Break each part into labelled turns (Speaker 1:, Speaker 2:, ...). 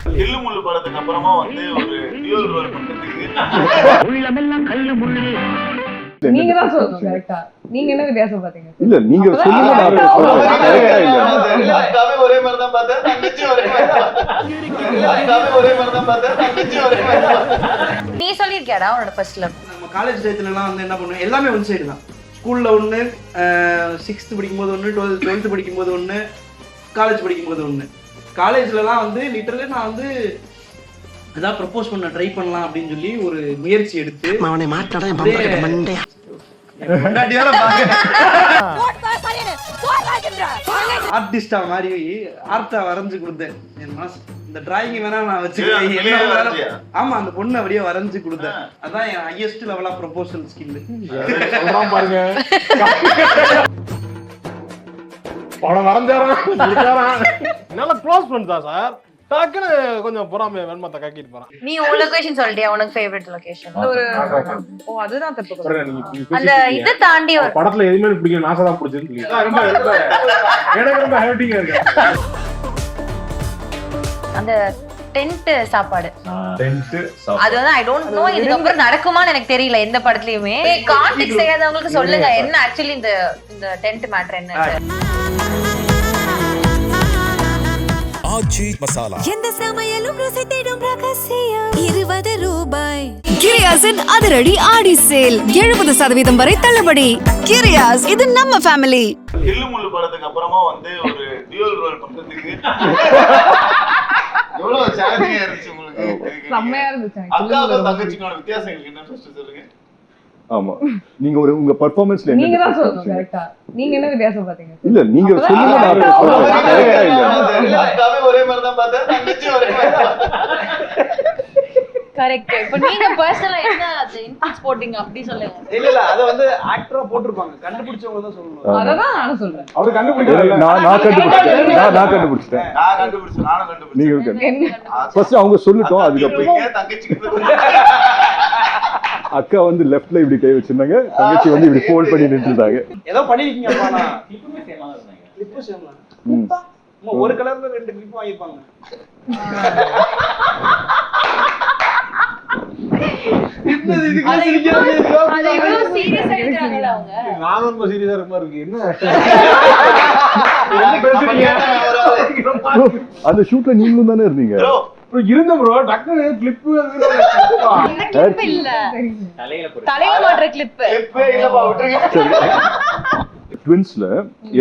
Speaker 1: கில்லு முள்ளு படத்துக்கு அப்புறமா வந்து ஒரு டியூல் ரோல் பண்றதுக்கு
Speaker 2: உள்ளமெல்லாம் கல்லு முள்ளு.
Speaker 3: நீங்க தான் சொல்லணும் கரெக்ட்டா. நீங்க என்ன வித்தியாசம் பாத்தீங்க?
Speaker 4: இல்ல நீங்க சொல்லுங்க நான் கரெக்ட்டா இல்ல.
Speaker 1: அக்காவே ஒரே மாதிரி தான் பார்த்தேன், தங்கச்சி ஒரே மாதிரி தான் பார்த்தேன். அக்காவே ஒரே மாதிரி தான் பார்த்தேன், தங்கச்சி ஒரே மாதிரி தான் பார்த்தேன்.
Speaker 5: நீ சொல்லிருக்கியாடா உன்னோட ஃபர்ஸ்ட் லவ்?
Speaker 6: நம்ம காலேஜ் டயத்துலலாம் வந்து என்ன பண்ணுவோம், எல்லாமே ஒன் சைடு தான். ஸ்கூலில் ஒன்று, 6th படிக்கும்போது ஒன்று, 12th படிக்கும்போது ஒன்று, காலேஜ் படிக்கும்போது ஒன்று. காலேஜ்லலாம் வந்து லிட்டரலி நான் வந்து ஏதாவது ப்ரப்போஸ் பண்ண ட்ரை பண்ணலாம் அப்படின்னு சொல்லி ஒரு முயற்சி எடுத்து ஆர்டிஸ்டா மாதிரி ஆர்ட்டா வரைஞ்சு கொடுத்தேன். என் மனசு இந்த டிராயிங் வேணா நான் வச்சுக்கிறேன். ஆமா, அந்த பொண்ணு அப்படியே வரைஞ்சு கொடுத்தேன். அதான் என் highest level of proposal skill.
Speaker 4: பாருங்க படம் வரைஞ்சாராம்
Speaker 7: நல்லா க்ளோஸ் ஃப்ரெண்ட்ஸ் தான் சார். டக்குன்னு கொஞ்சம் பொறாமை வெண்மத்தை கக்கிட்டு போறான்.
Speaker 5: நீ உன் லொகேஷன் சொல்லிட்டியா? உனக்கு ஃபேவரட் லொகேஷன்?
Speaker 3: ஒரு அதுதான் தப்பு.
Speaker 5: அந்த இத தாண்டி ஒரு
Speaker 7: படத்துல எதுவுமே பிடிக்கும், நாசா தான் பிடிச்சதுன்னு எனக்கு ரொம்ப ஹேட்டிங்கா இருக்கு.
Speaker 5: அந்த டென்ட் சாப்பாடு அது வந்து ஐ டோன்ட் நோ இதுக்கு அப்புறம் நடக்குமான்னு எனக்கு தெரியல எந்த படத்துலயுமே. கான்டெக்ஸ்ட் தெரியாதவங்களுக்கு சொல்லுங்க என்ன ஆக்சுவலி இந்த டென்ட் மேட்டர் என்ன.
Speaker 8: எந்த சமையலும் ருசி தேடும் ரகசியம் 20 ரூபாய். கிரியாஸின் அதிரடி ஆடி சேல் 70% வரை தள்ளுபடி. கிரியாஸ், இது நம்ம ஃபேமிலி.
Speaker 1: கில்லு முள்ளு படத்துக்கு அப்புறமா வந்து ஒரு டியூல் ரோல் பண்றதுக்கு எவ்வளவு சேலஞ்சிங்கா இருந்துச்சு உங்களுக்கு?
Speaker 3: செம்மையா இருந்துச்சு.
Speaker 1: அக்காவுக்கும் தங்கச்சிக்கான வித்தியாசம் என்ன ஃபர்ஸ்ட் சொல்லுங்க.
Speaker 4: ஆமா, நீங்க உங்க பெர்ஃபார்மன்ஸ்ல
Speaker 3: நீங்க தான் சொல்லணும் கரெக்ட்டா. நீங்க என்ன வித்தியாசம் பாத்தீங்க?
Speaker 4: இல்ல நீங்க சொல்லுங்க நான் கரெக்ட்டா இல்ல.
Speaker 1: அக்காவே ஒரே மாதிரி தான் பார்த்தேன், தங்கச்சி ஒரே மாதிரி தான் பார்த்தேன்.
Speaker 5: கரெக்ட். இப்போ நீங்க பர்சனலா என்ன அது இன்புட்ஸ் போடிங்க அப்படி சொல்லுங்க.
Speaker 6: இல்ல அத வந்து ஆக்டரா போட்டுருப்பாங்க, கண்டுபிடிச்சவங்க தான் சொல்லணும்.
Speaker 3: அததான் நானும் சொல்றேன்.
Speaker 7: அவர் கண்டுபிடிக்கல,
Speaker 4: நான் கண்டுபிடிச்சிட்டேன்.
Speaker 1: நானும் கண்டுபிடிச்சேன்.
Speaker 4: நீங்க ஃபர்ஸ்ட் அவங்க சொல்லட்டும், அதுக்கப்புறம்
Speaker 1: தங்கச்சிக்கு
Speaker 4: அக்கா வந்து லெஃப்ட்ல இப்படி கை வச்சிருந்தாங்க, தங்கச்சி வந்து இப்படி ஃபோல்ட் பண்ணி நின்னுட்டாங்க.
Speaker 6: ஏதோ பண்ணிருக்கீங்க அப்பா. நான் கிளிப்புமே சேமா இருந்தாங்க. கிளிப்பு சேமா. ஒரு கலர்ல 2 கிளிப் வாங்கிருப்பாங்க.
Speaker 5: அது இவ்வளவு சீரியஸா எடுக்கறாங்கல அவங்க.
Speaker 7: நான் ரொம்ப சீரியஸா இருக்க மாதிரி இருக்கு. என்ன
Speaker 4: அந்த ஷூட்ல நீங்களும் தானே இருந்தீங்க?
Speaker 7: இருந்த ப்ரோ, டக்குனு கிளிப்
Speaker 5: கிளிப் இல்ல, தலையில மாட்ற கிளிப்.
Speaker 4: ட்வின்ஸ்ல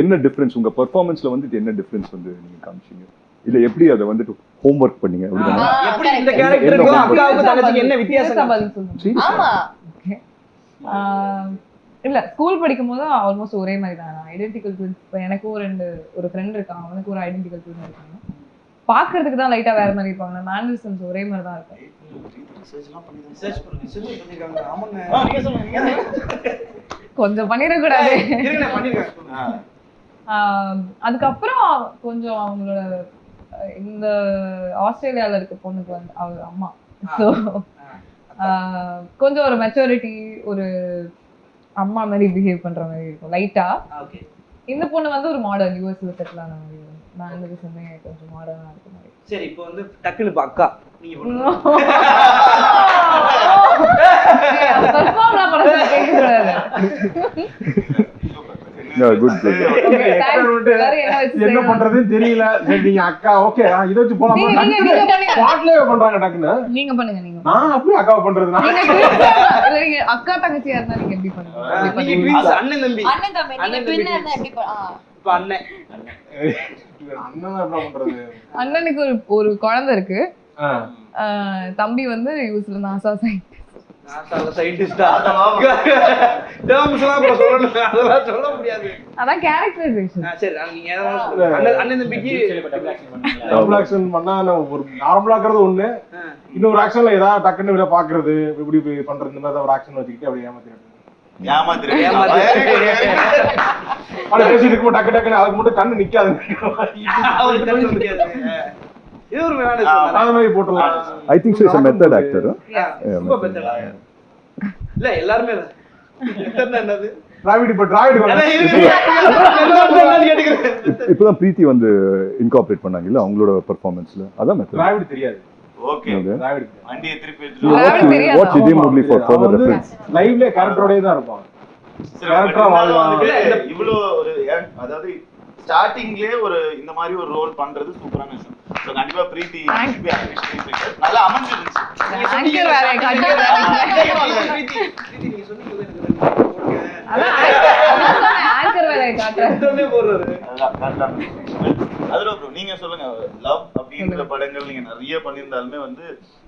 Speaker 4: என்ன டிஃபரன்ஸ், உங்க பெர்ஃபார்மன்ஸ்ல வந்து என்ன டிஃபரன்ஸ் வந்து நீங்க காமிச்சீங்க? இல்ல எப்படி அதை வந்துட்டு ஹோம்வொர்க் பண்ணீங்க?
Speaker 6: எப்படி இந்த கேரக்டருக்கு அக்காவுக்கு தங்கச்சிக்கு என்ன வித்தியாசம்?
Speaker 5: ஆமா,
Speaker 3: இல்ல ஸ்கூல் படிக்கும்போது ஆல்மோஸ்ட் ஒரே மாதிரி தான். Identical twins. இப்போ எனக்கும் ஒரு ஃப்ரெண்ட் இருக்கான், அவனுக்கு ஒரு ஐடென்டிக்கல் ட்வின் இருக்காங்க. பாக்குறதுக்கு தான் லைட்டா வேற மாதிரி இருப்பாங்க. மேனரிசம்ஸ் ஒரே மாதிரி தான் இருக்கும். கொஞ்சம் பண்ணிடக்கூடாது. அதுக்கப்புறம் கொஞ்சம் அவங்களோட இந்த ஆஸ்திரேலியால இருக்க பொண்ணுக்கு வந்து அவங்க அம்மா கொஞ்சம் ஒரு மெச்சூரிட்டி, ஒரு அம்மா மாதிரி பிஹேவ் பண்ற மாதிரி இருக்கும் லைட்டா. இந்த பொண்ணு வந்து ஒரு மாடர்ன் யூஎஸ்ல செட்டில் ஆன மாதிரி மேனரிசமே கொஞ்சம் மாடர்னா இருக்க மாதிரி.
Speaker 6: சரி, இப்போ வந்து டக்குனு அக்கா நீங்க
Speaker 7: என்ன பண்றதுன்னு தெரியல. நீங்க அக்கா ஓகே இத வச்சு போலாம் பாட்லயே பண்றாங்க. டக்குனு
Speaker 3: நீங்க பண்ணுங்க. நீங்க
Speaker 7: நான் அப்படியே அக்காவை பண்றது.
Speaker 3: நீங்க அக்கா தங்கச்சியா இருந்தா நீங்க எப்படி பண்ணுவீங்க?
Speaker 6: நீங்க ட்வின்ஸ் அண்ணன் தம்பி.
Speaker 5: நீங்க ட்வின் இருந்தா எப்படி
Speaker 6: இப்ப அண்ணன்
Speaker 7: அண்ணன் என்ன பண்றது?
Speaker 3: அண்ணனுக்கு ஒரு குழந்தை இருக்கு. தம்பி வந்து யூஸ்ல நாசா சயின்டிஸ்டா.
Speaker 6: அதெல்லாம் சொல்ல முடியாது.
Speaker 3: அதான் கேரக்டரைசேஷன்.
Speaker 6: சரி, நீங்க அண்ணன் தம்பிக்கு
Speaker 7: டபுள் ஆக்ஷன் பண்ணா ஒரு நார்மலா இருக்கிறது ஒண்ணு, இன்னொரு ஆக்ஷன்ல ஏதாவது டக்குன்னு விட பாக்குறது, இப்படி பண்றது, இந்த மாதிரி ஒரு ஆக்ஷன் வச்சுக்கிட்டு அப்படியே பேசிட்டு இருக்கும். டக்கு டக்குன்னு அதுக்கு மட்டும் கண்ணு நிக்காது.
Speaker 6: இது ஒரு அது
Speaker 7: மாதிரி போட்டுலாம்.
Speaker 4: I think so is a method actor.
Speaker 6: இல்ல எல்லாருமே மெத்தட் என்னது
Speaker 7: டிராவிட் இப்ப டிராவிட்
Speaker 4: இப்பதான் பிரீத்தி வந்து இன்கார்பரேட் பண்ணாங்கல்ல அவங்களோட பெர்ஃபார்மன்ஸ்ல அதான் மெத்தட்
Speaker 7: டிராவிட் தெரியாது.
Speaker 1: ஓகே
Speaker 7: டிராவிட்
Speaker 1: வண்டியை திருப்பி
Speaker 3: Dravid தெரியாதா?
Speaker 4: வாட்ச் இதே மூவி ஃபார் ஃபர்தர் ரெஃபரன்ஸ்.
Speaker 7: லைவ்ல கேரக்டரோடயே தான் இருப்பான்.
Speaker 1: கேரக்டரா வாழ்வாங்க. இவ்ளோ ஒரு அதாவது ஸ்டார்டிங்லயே ஒரு இந்த மாதிரி ஒரு ரோல் பண்றது சூப்பரான விஷயம். சோ கண்டிப்பா பிரீத்தி நல்லா அமைஞ்சிருந்துச்சு.
Speaker 3: ஆங்கர் வேற கண்டிப்பா
Speaker 6: நீங்க சொன்னீங்க
Speaker 3: அதான் ஆங்கர் வேற காட்றேன்
Speaker 6: போடுறாரு.
Speaker 1: அதுல ப்ரோ நீங்க சொல்லுங்க லவ் அப்படிங்கிற படங்கள் நீங்க நிறைய பண்ணியிருந்தாலுமே வந்து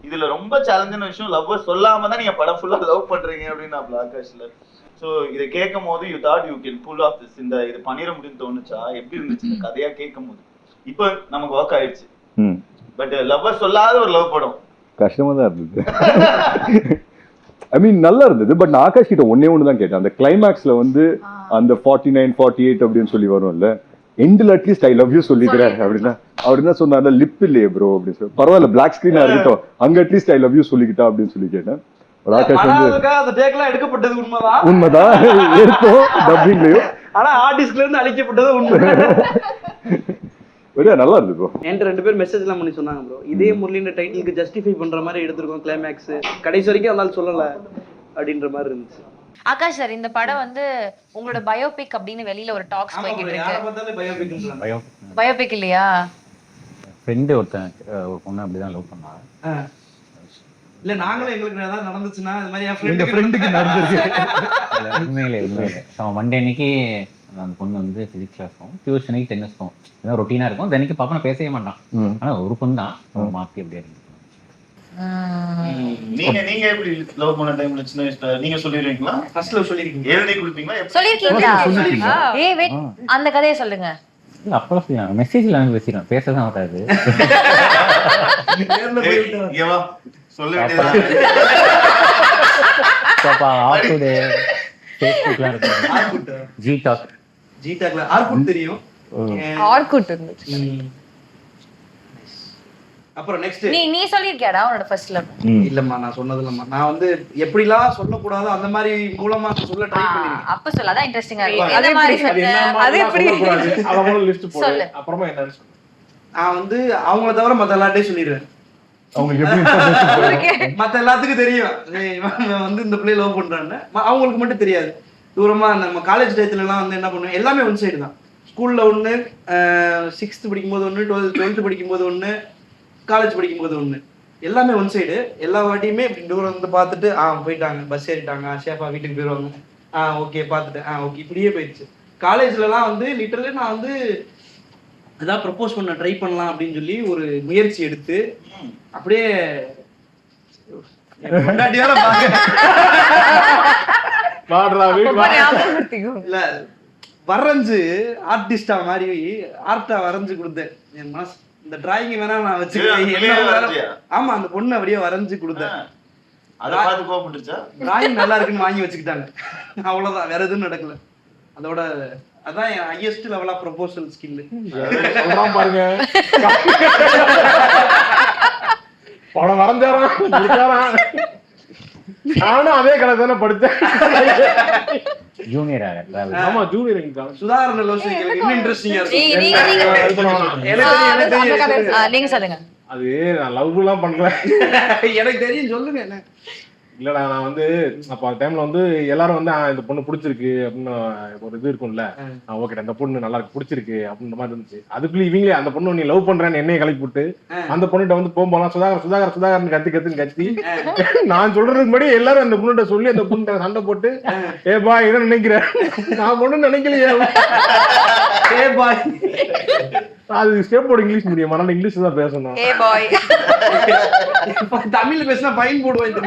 Speaker 1: இதுல ரொம்ப சேலஞ்சான விஷயம் லவ் சொல்லாம தான் நீங்க படம் ஃபுல்லா லவ் பண்றீங்க அப்படின்னு நான் ஆகாஷ்ல. ஸோ இதை கேட்கும் போது you thought you can pull off this இந்த இது பண்ணிட முடியும்னு தோணுச்சா? எப்படி இருந்துச்சு இந்த கதையா கேட்கும் போது? இப்போ நமக்கு ஒர்க் ஆயிடுச்சு, பட் லவ் சொல்லாத ஒரு லவ் படம்
Speaker 4: கஷ்டமா தான் இருந்தது. ஐ மீன் நல்லா இருந்தது. பட் நான் ஆகாஷ் கிட்ட ஒண்ணு தான் கேட்டேன். அந்த கிளைமேக்ஸ்ல வந்து அந்த 49 48 அப்படின்னு சொல்லி வரும்ல, எண்டில் அட்லீஸ்ட் ஐ லவ் யூ சொல்லிக்கிறேன் அப்படின்னா அவர் என்ன சொன்னார், லிப் இல்லையே ப்ரோ அப்படின்னு சொல்லி. பரவாயில்ல பிளாக் ஸ்கிரீனா இருக்கட்டும், அங்க அட்லீஸ்ட் ஐ லவ் யூ சொல்லிக்கிட்டா அப்படின்னு சொல்லி கேட்டேன். ஆகாஷ் வந்து
Speaker 6: அந்த டேக்லாம் எடுக்கப்பட்டது உண்மைதான்,
Speaker 4: உண்மைதான் எடுத்தோம் டப்பிங்லயும்,
Speaker 6: ஆனா ஆர்டிஸ்ட்ல இருந்து அழிக்கப்பட்டது உண்மை.
Speaker 4: நல்லா இருக்கு ப்ரோ.
Speaker 6: என்கிட்ட 2 பேர் மெசேஜ்லாம் பண்ணி சொன்னாங்க ப்ரோ, இதே முரளின்ற டைட்டிலுக்கு ஜஸ்டிஃபை பண்ற மாதிரி எடுத்திருக்கோம் கிளைமேக்ஸ், கடைசி வரைக்கும் அதனால சொல்லல அப்படின்ற மாதிரி இருந்துச்சு.
Speaker 5: ஆகாஷ் சார், இந்த படம் வந்து உங்களோட பயோபிக் அப்படின்னு வெளியில ஒரு டாக்ஸ் போய்கிட்டு இருக்கு. பயோபிக் இல்லையா?
Speaker 9: ஃப்ரெண்டு ஒருத்தன் ஒரு பொண்ணு அப்படிதான் லவ் பண்ணாங்க.
Speaker 6: இல்ல நாங்களும் எங்களுக்கு ஏதாவது நடந்துச்சுன்னா இந்த மாதிரி
Speaker 9: என் ஃப்ரெண்டுக்கு நடந்துருக்கு. உண்மையிலே மண்டே அன்னைக்கு அந்த பொண்ணு வந்து பிசிக்ஸ் கிளாஸ் போகும், டியூஷன் அன்னைக்கு டென்னிஸ் போகும். ஏதாவது ரொட்டீனா இருக்கும். தென்னைக்கு பாப்பா நான் பேசவே மாட்டான், ஆனா ஒரு பொண்ணு தான் மாத்தி அப்படியே இருக்கு.
Speaker 1: நீங்க எப்படி லவ் பண்ண டைம்ல சின்ன வயசுல நீங்க சொல்லிருக்கீங்களா? ஃபர்ஸ்ட் லவ் சொல்லிருக்கீங்க, எழுதி கொடுப்பீங்களா?
Speaker 5: சொல்லிருக்கீங்களா? ஏய் வெயிட், அந்த கதையை சொல்லுங்க.
Speaker 9: இல்ல அப்பலாம் சொல்லுங்க, மெசேஜ்ல நான் பேசிறேன், பேசதான் வராது.
Speaker 1: ஏவா சொல்ல வேண்டியது
Speaker 9: பாப்பா ஆர்குட் ஃபேஸ்புக்ல இருக்கு, ஜி டாக்ல
Speaker 6: ஆர்குட் தெரியும்,
Speaker 3: ஆர்குட் இருந்துச்சு.
Speaker 6: அப்புறம் நெக்ஸ்ட்
Speaker 5: நீ சொல்லிருக்கியாடா உன்னோட ஃபர்ஸ்ட் லவ்?
Speaker 6: இல்லம்மா நான் சொன்னது இல்லம்மா, நான் வந்து எப்படிலாம் சொல்லக்கூடாதோ அந்த மாதிரி மூலமா சொல்ல ட்ரை பண்ணிருக்கேன்.
Speaker 5: அப்ப சொல்ல அதான் இன்ட்ரெஸ்டிங்கா இருக்கு. அதே மாதிரி
Speaker 3: அது எப்படி
Speaker 7: அவங்கள லிஸ்ட் போடு,
Speaker 5: சொல்லு.
Speaker 7: அப்புறமா என்னன்னு சொல்லு.
Speaker 6: நான் வந்து அவங்கள தவிர மத்த எல்லார்ட்டையும் சொல்லிடுவேன்.
Speaker 4: அவங்களுக்கு எப்படி
Speaker 6: மத்த எல்லாத்துக்கும் தெரியும் இவன் வந்து இந்த பிள்ளை லவ் பண்றான்னு, அவங்களுக்கு மட்டும் தெரியாது. தூரமா நம்ம காலேஜ் டயத்துல எல்லாம் வந்து என்ன பண்ணுவேன், எல்லாமே ஒன் சைடு தான். ஸ்கூல்ல ஒண்ணு, 6th படிக்கும்போது ஒண்ணு, 12th படிக்கும்போது ஒண்ணு, காலேஜ் படிக்கும்போது ஒண்ணு, எல்லாமே ஒன் சைடு. எல்லா வாட்டியுமே இப்படி தூரம் வந்து பார்த்துட்டு போயிட்டாங்க, பஸ் ஏறிட்டாங்க, சேஃபா வீட்டுக்கு போயிடுவாங்க, ஓகே பார்த்துட்டு ஓகே, இப்படியே போயிடுச்சு. காலேஜ்லலாம் வந்து லிட்டரலி நான் வந்து ஏதாவது ப்ரப்போஸ் பண்ண ட்ரை பண்ணலாம் அப்படின்னு சொல்லி ஒரு முயற்சி எடுத்து அப்படியே இல்ல வரைஞ்சு ஆர்டிஸ்டா மாதிரி ஆர்ட்டா வரைஞ்சு கொடுத்தேன். என் மனசு இந்த டிராயிங் வேணா நான் வச்சுக்கிறேன். ஆமா, அந்த பொண்ணு அப்படியே வரைஞ்சு கொடுத்தேன். டிராயிங் நல்லா இருக்குன்னு வாங்கி வச்சுக்கிட்டாங்க, அவ்வளவுதான், வேற எதுவும் நடக்கல. அதோட அதான் என் highest level of proposal skill.
Speaker 7: சொல்றான் பாருங்க, படம் வரைஞ்சாரான். நானும் அதே கலை தானே படித்தேன்.
Speaker 9: ஜூனியர்
Speaker 7: ஆமா ஜூனியர்
Speaker 6: சுதாகரன் லவ் ஸ்டோரி இன்னும் இன்ட்ரெஸ்டிங்கா
Speaker 5: நீங்க சொல்லுங்க.
Speaker 7: அது நான் லவ் எல்லாம் பண்றேன்,
Speaker 6: எனக்கு தெரியும், சொல்லுங்க. என்ன
Speaker 7: இல்லடா, நான் வந்து அப்ப அந்த டைம்ல வந்து எல்லாரும் வந்து இந்த பொண்ணு பிடிச்சிருக்கு அப்படின்னு ஒரு இது இருக்கும்ல, ஓகே அந்த பொண்ணு நல்லா இருக்கு பிடிச்சிருக்கு அப்படின்ற மாதிரி இருந்துச்சு. அதுக்குள்ள இவங்களே அந்த பொண்ணு நீ லவ் பண்றேன்னு என்னைய கிளப்பி விட்டு அந்த பொண்ணுகிட்ட வந்து போகும்போது சுதாகரன் கத்தி நான் சொல்றதுக்கு முன்னாடி எல்லாரும் அந்த பொண்ணுகிட்ட சொல்லி அந்த பொண்ணு சண்டை போட்டு ஏபா என்ன நினைக்கிறேன், நான் பொண்ணு நினைக்கலையே, அது ஸ்டேட் போர்டு இங்கிலீஷ் மீடியம், அதனால இங்கிலீஷ் தான் பேசணும்.
Speaker 6: தமிழ்ல பேசினா ஃபைன் போடுவாங்க.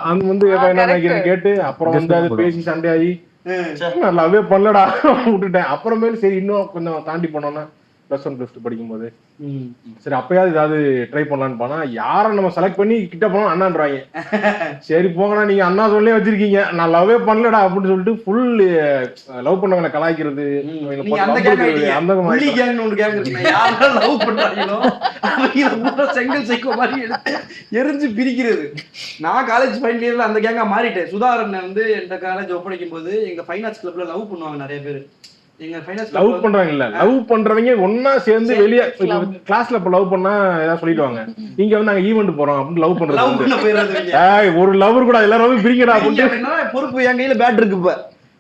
Speaker 7: அது வந்து என்ன நினைக்கிறேன் கேட்டு அப்புறம் வந்து அது பேசி சண்டையாகி நான் லவ்வே பண்ணலடா விட்டுட்டேன். அப்புறமேல சரி இன்னும் கொஞ்சம் தாண்டி போனோம்னா +1 +2 படிக்கும்போது. சரி அப்பயாவது ஏதாவது ட்ரை பண்ணலான்னு போனா யாரை நம்ம செலக்ட் பண்ணி கிட்ட போனோம் அண்ணான்றாங்க. சரி போங்கண்ணா நீங்க அண்ணா சொல்லே வச்சிருக்கீங்க நான் லவ்வே பண்ணலடா அப்படின்னு சொல்லிட்டு ஃபுல் லவ் பண்ணவங்களை கலாய்க்கிறது
Speaker 6: செங்கல் சைக்கோ மாதிரி எரிஞ்சு பிரிக்கிறது. நான் காலேஜ் ஃபைனல் இயர்ல அந்த கேங்கா மாறிட்டேன். சுதாகரன் வந்து எந்த காலேஜ் ஒப்படைக்கும் போது எங்க ஃபைன் ஆர்ட்ஸ் கிளப்ல லவ் பண்ணுவாங்க நிறைய பேர்.
Speaker 7: லவ் பண்றாங்க இல்ல லவ் பண்றவங்க ஒன்னா சேர்ந்து வெளியே கிளாஸ்ல இப்ப லவ் பண்ணா ஏதாவது சொல்லிடுவாங்க. இங்க வந்து நாங்க ஈவென்ட் போறோம் அப்படின்னு லவ் பண்றது ஒரு லவர் கூட எல்லாரும் பிரிக்கடா அப்படின்னு
Speaker 6: பொறுப்பு என் கையில பேட் இருக்கு. இப்ப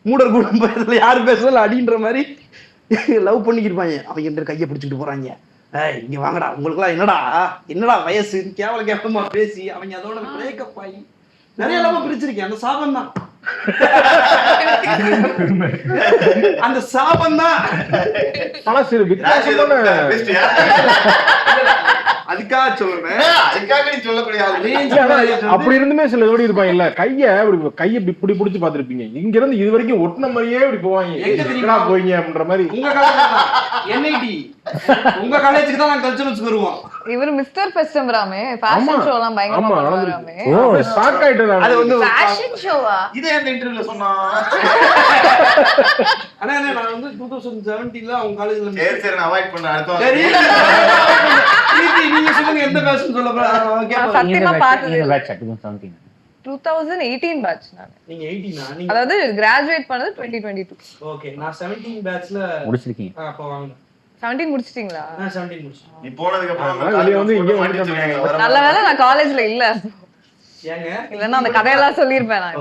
Speaker 6: மூடர் கூட யாரு பேசல அடின்ற மாதிரி லவ் பண்ணிக்கிருப்பாங்க. அவங்க என்ற கையை பிடிச்சிட்டு போறாங்க. இங்க வாங்கடா உங்களுக்கு எல்லாம் என்னடா வயசு கேவலமா பேசி அவங்க அதோட பிரேக்கப் ஆகி நிறைய லவ் பிரிச்சிருக்கேன். அந்த சாபம் தான் அந்த சாபம் தான்.
Speaker 7: ஆனா சரி வித்தியாசமான
Speaker 6: அதுக்காக சொல்றேன்.
Speaker 7: அப்படி இருந்துமே சில ஜோடி இருப்பாங்க இல்ல கைய இப்படி பிடிச்சு பாத்துருப்பீங்க. இங்க இருந்து இது வரைக்கும் ஒட்டின மாதிரியே இப்படி போவாங்க போயிங்க அப்படின்ற மாதிரி.
Speaker 6: உங்க காலேஜுக்கு தான் நான் கல்ச்சரல்ஸ் வருவோம்.
Speaker 3: இவர் மிஸ்டர் ஃபெஸ்டம்பராமே ஃபேஷன் ஷோலாம் பயங்கரமா பண்ணுவாராமே.
Speaker 7: ஷாக் ஆயிட்டேன்.
Speaker 6: அது வந்து
Speaker 5: ஃபேஷன் ஷோவா
Speaker 1: இதே அந்த இன்டர்வியூல சொன்னா
Speaker 6: அண்ணா நான் வந்து 2017ல அவங்க காலேஜ்ல
Speaker 1: சரி நான் அவாய்ட் பண்ண அடுத்து
Speaker 6: நீங்க சொல்லுங்க எந்த பேஷன் சொல்ல போறீங்க.
Speaker 3: சத்தியமா பார்த்தது 2018 பேட்ச் நான்.
Speaker 6: நீங்க 18 நீங்க
Speaker 3: அதாவது கிராஜுவேட் பண்ணது 2022.
Speaker 6: ஓகே நான் 17 பேட்ச்ல
Speaker 9: முடிச்சிருக்கீங்க.
Speaker 6: அப்ப வாங்க
Speaker 3: 17 முடிச்சிட்டீங்களா?
Speaker 6: நான் 17 முடிச்சேன்.
Speaker 1: நீ போனதுக்கு அப்புறம்
Speaker 7: வெளிய வந்து இங்க வந்து
Speaker 3: நல்ல வேளை நான் காலேஜ்ல இல்ல.
Speaker 6: ஏங்க
Speaker 3: இல்லன்னா அந்த கதையெல்லாம் சொல்லிருப்பேன் நான்.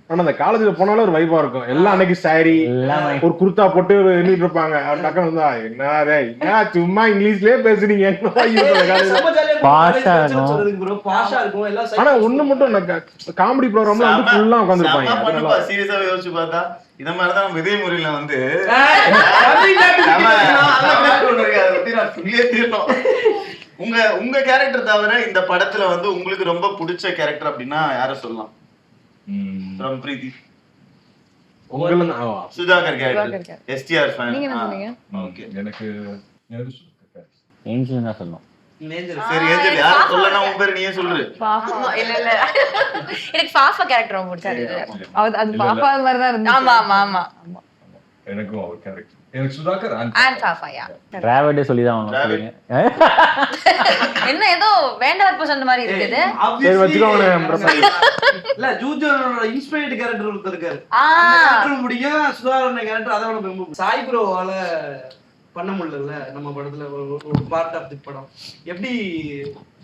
Speaker 7: ஆனா அந்த காலேஜ்ல போனாலும் ஒரு வைபா இருக்கும். எல்லாம் அன்னைக்கு சாரி ஒரு குர்தா போட்டு நின்றுட்டு இருப்பாங்க. டக்குனு வந்தா என்ன சும்மா இங்கிலீஷ்லயே பேசுறீங்க. ஆனா ஒண்ணு மட்டும் காமெடி ப்ரோக்ராம்ல வந்து ஃபுல்லா உட்கார்ந்துருப்பாங்க.
Speaker 1: சீரியஸாவே யோசிச்சு பார்த்தா இத மாதிரிதான் நம்ம இதே முறையில வந்து உங்க கேரக்டர் தவிர இந்த படத்துல வந்து உங்களுக்கு ரொம்ப பிடிச்ச கேரக்டர் அப்படின்னா யார சொல்லலாம்? பிரீத்தி சுதாகர் கேரக்டர் எஸ்டிஆர் ஃபேன்.
Speaker 3: நீங்க என்ன சொன்னீங்க?
Speaker 1: ஓகே
Speaker 4: எனக்கு
Speaker 9: ஏஞ்சல் தான் சொல்லணும்.
Speaker 1: சரி ஏஞ்சல் யார சொல்லனா உன் பேர் நீயே சொல்லு.
Speaker 5: பாப்பா இல்ல எனக்கு பாப்பா கேரக்டர் ரொம்ப பிடிச்சது.
Speaker 3: அது பாப்பா மாதிரி தான் இருந்துச்சு.
Speaker 5: ஆமா ஆமா ஆமா
Speaker 4: எனக்கும் அவர் கேரக்டர் எனக்கு சுதாகர்
Speaker 5: அண்ட் பாப்பா யா
Speaker 9: டிராவல்டே சொல்லி தான் சொல்லுங்க.
Speaker 5: என்ன ஏதோ வேண்டாம் சொன்ன மாதிரி இருக்குது.
Speaker 7: சரி வச்சுக்கோங்க.
Speaker 6: இல்ல ஜூஜோரோட இன்ஸ்பயர்ட் கேரக்டர் ஒருத்தர் இருக்காரு. அந்த கேரக்டர் முடியும். சுதாகரன் கேரக்டர் அதோட ரொம்ப சாய் ப்ரோவால பண்ண முடியல நம்ம படத்துல ஒரு பார்ட் ஆஃப் தி படம். எப்படி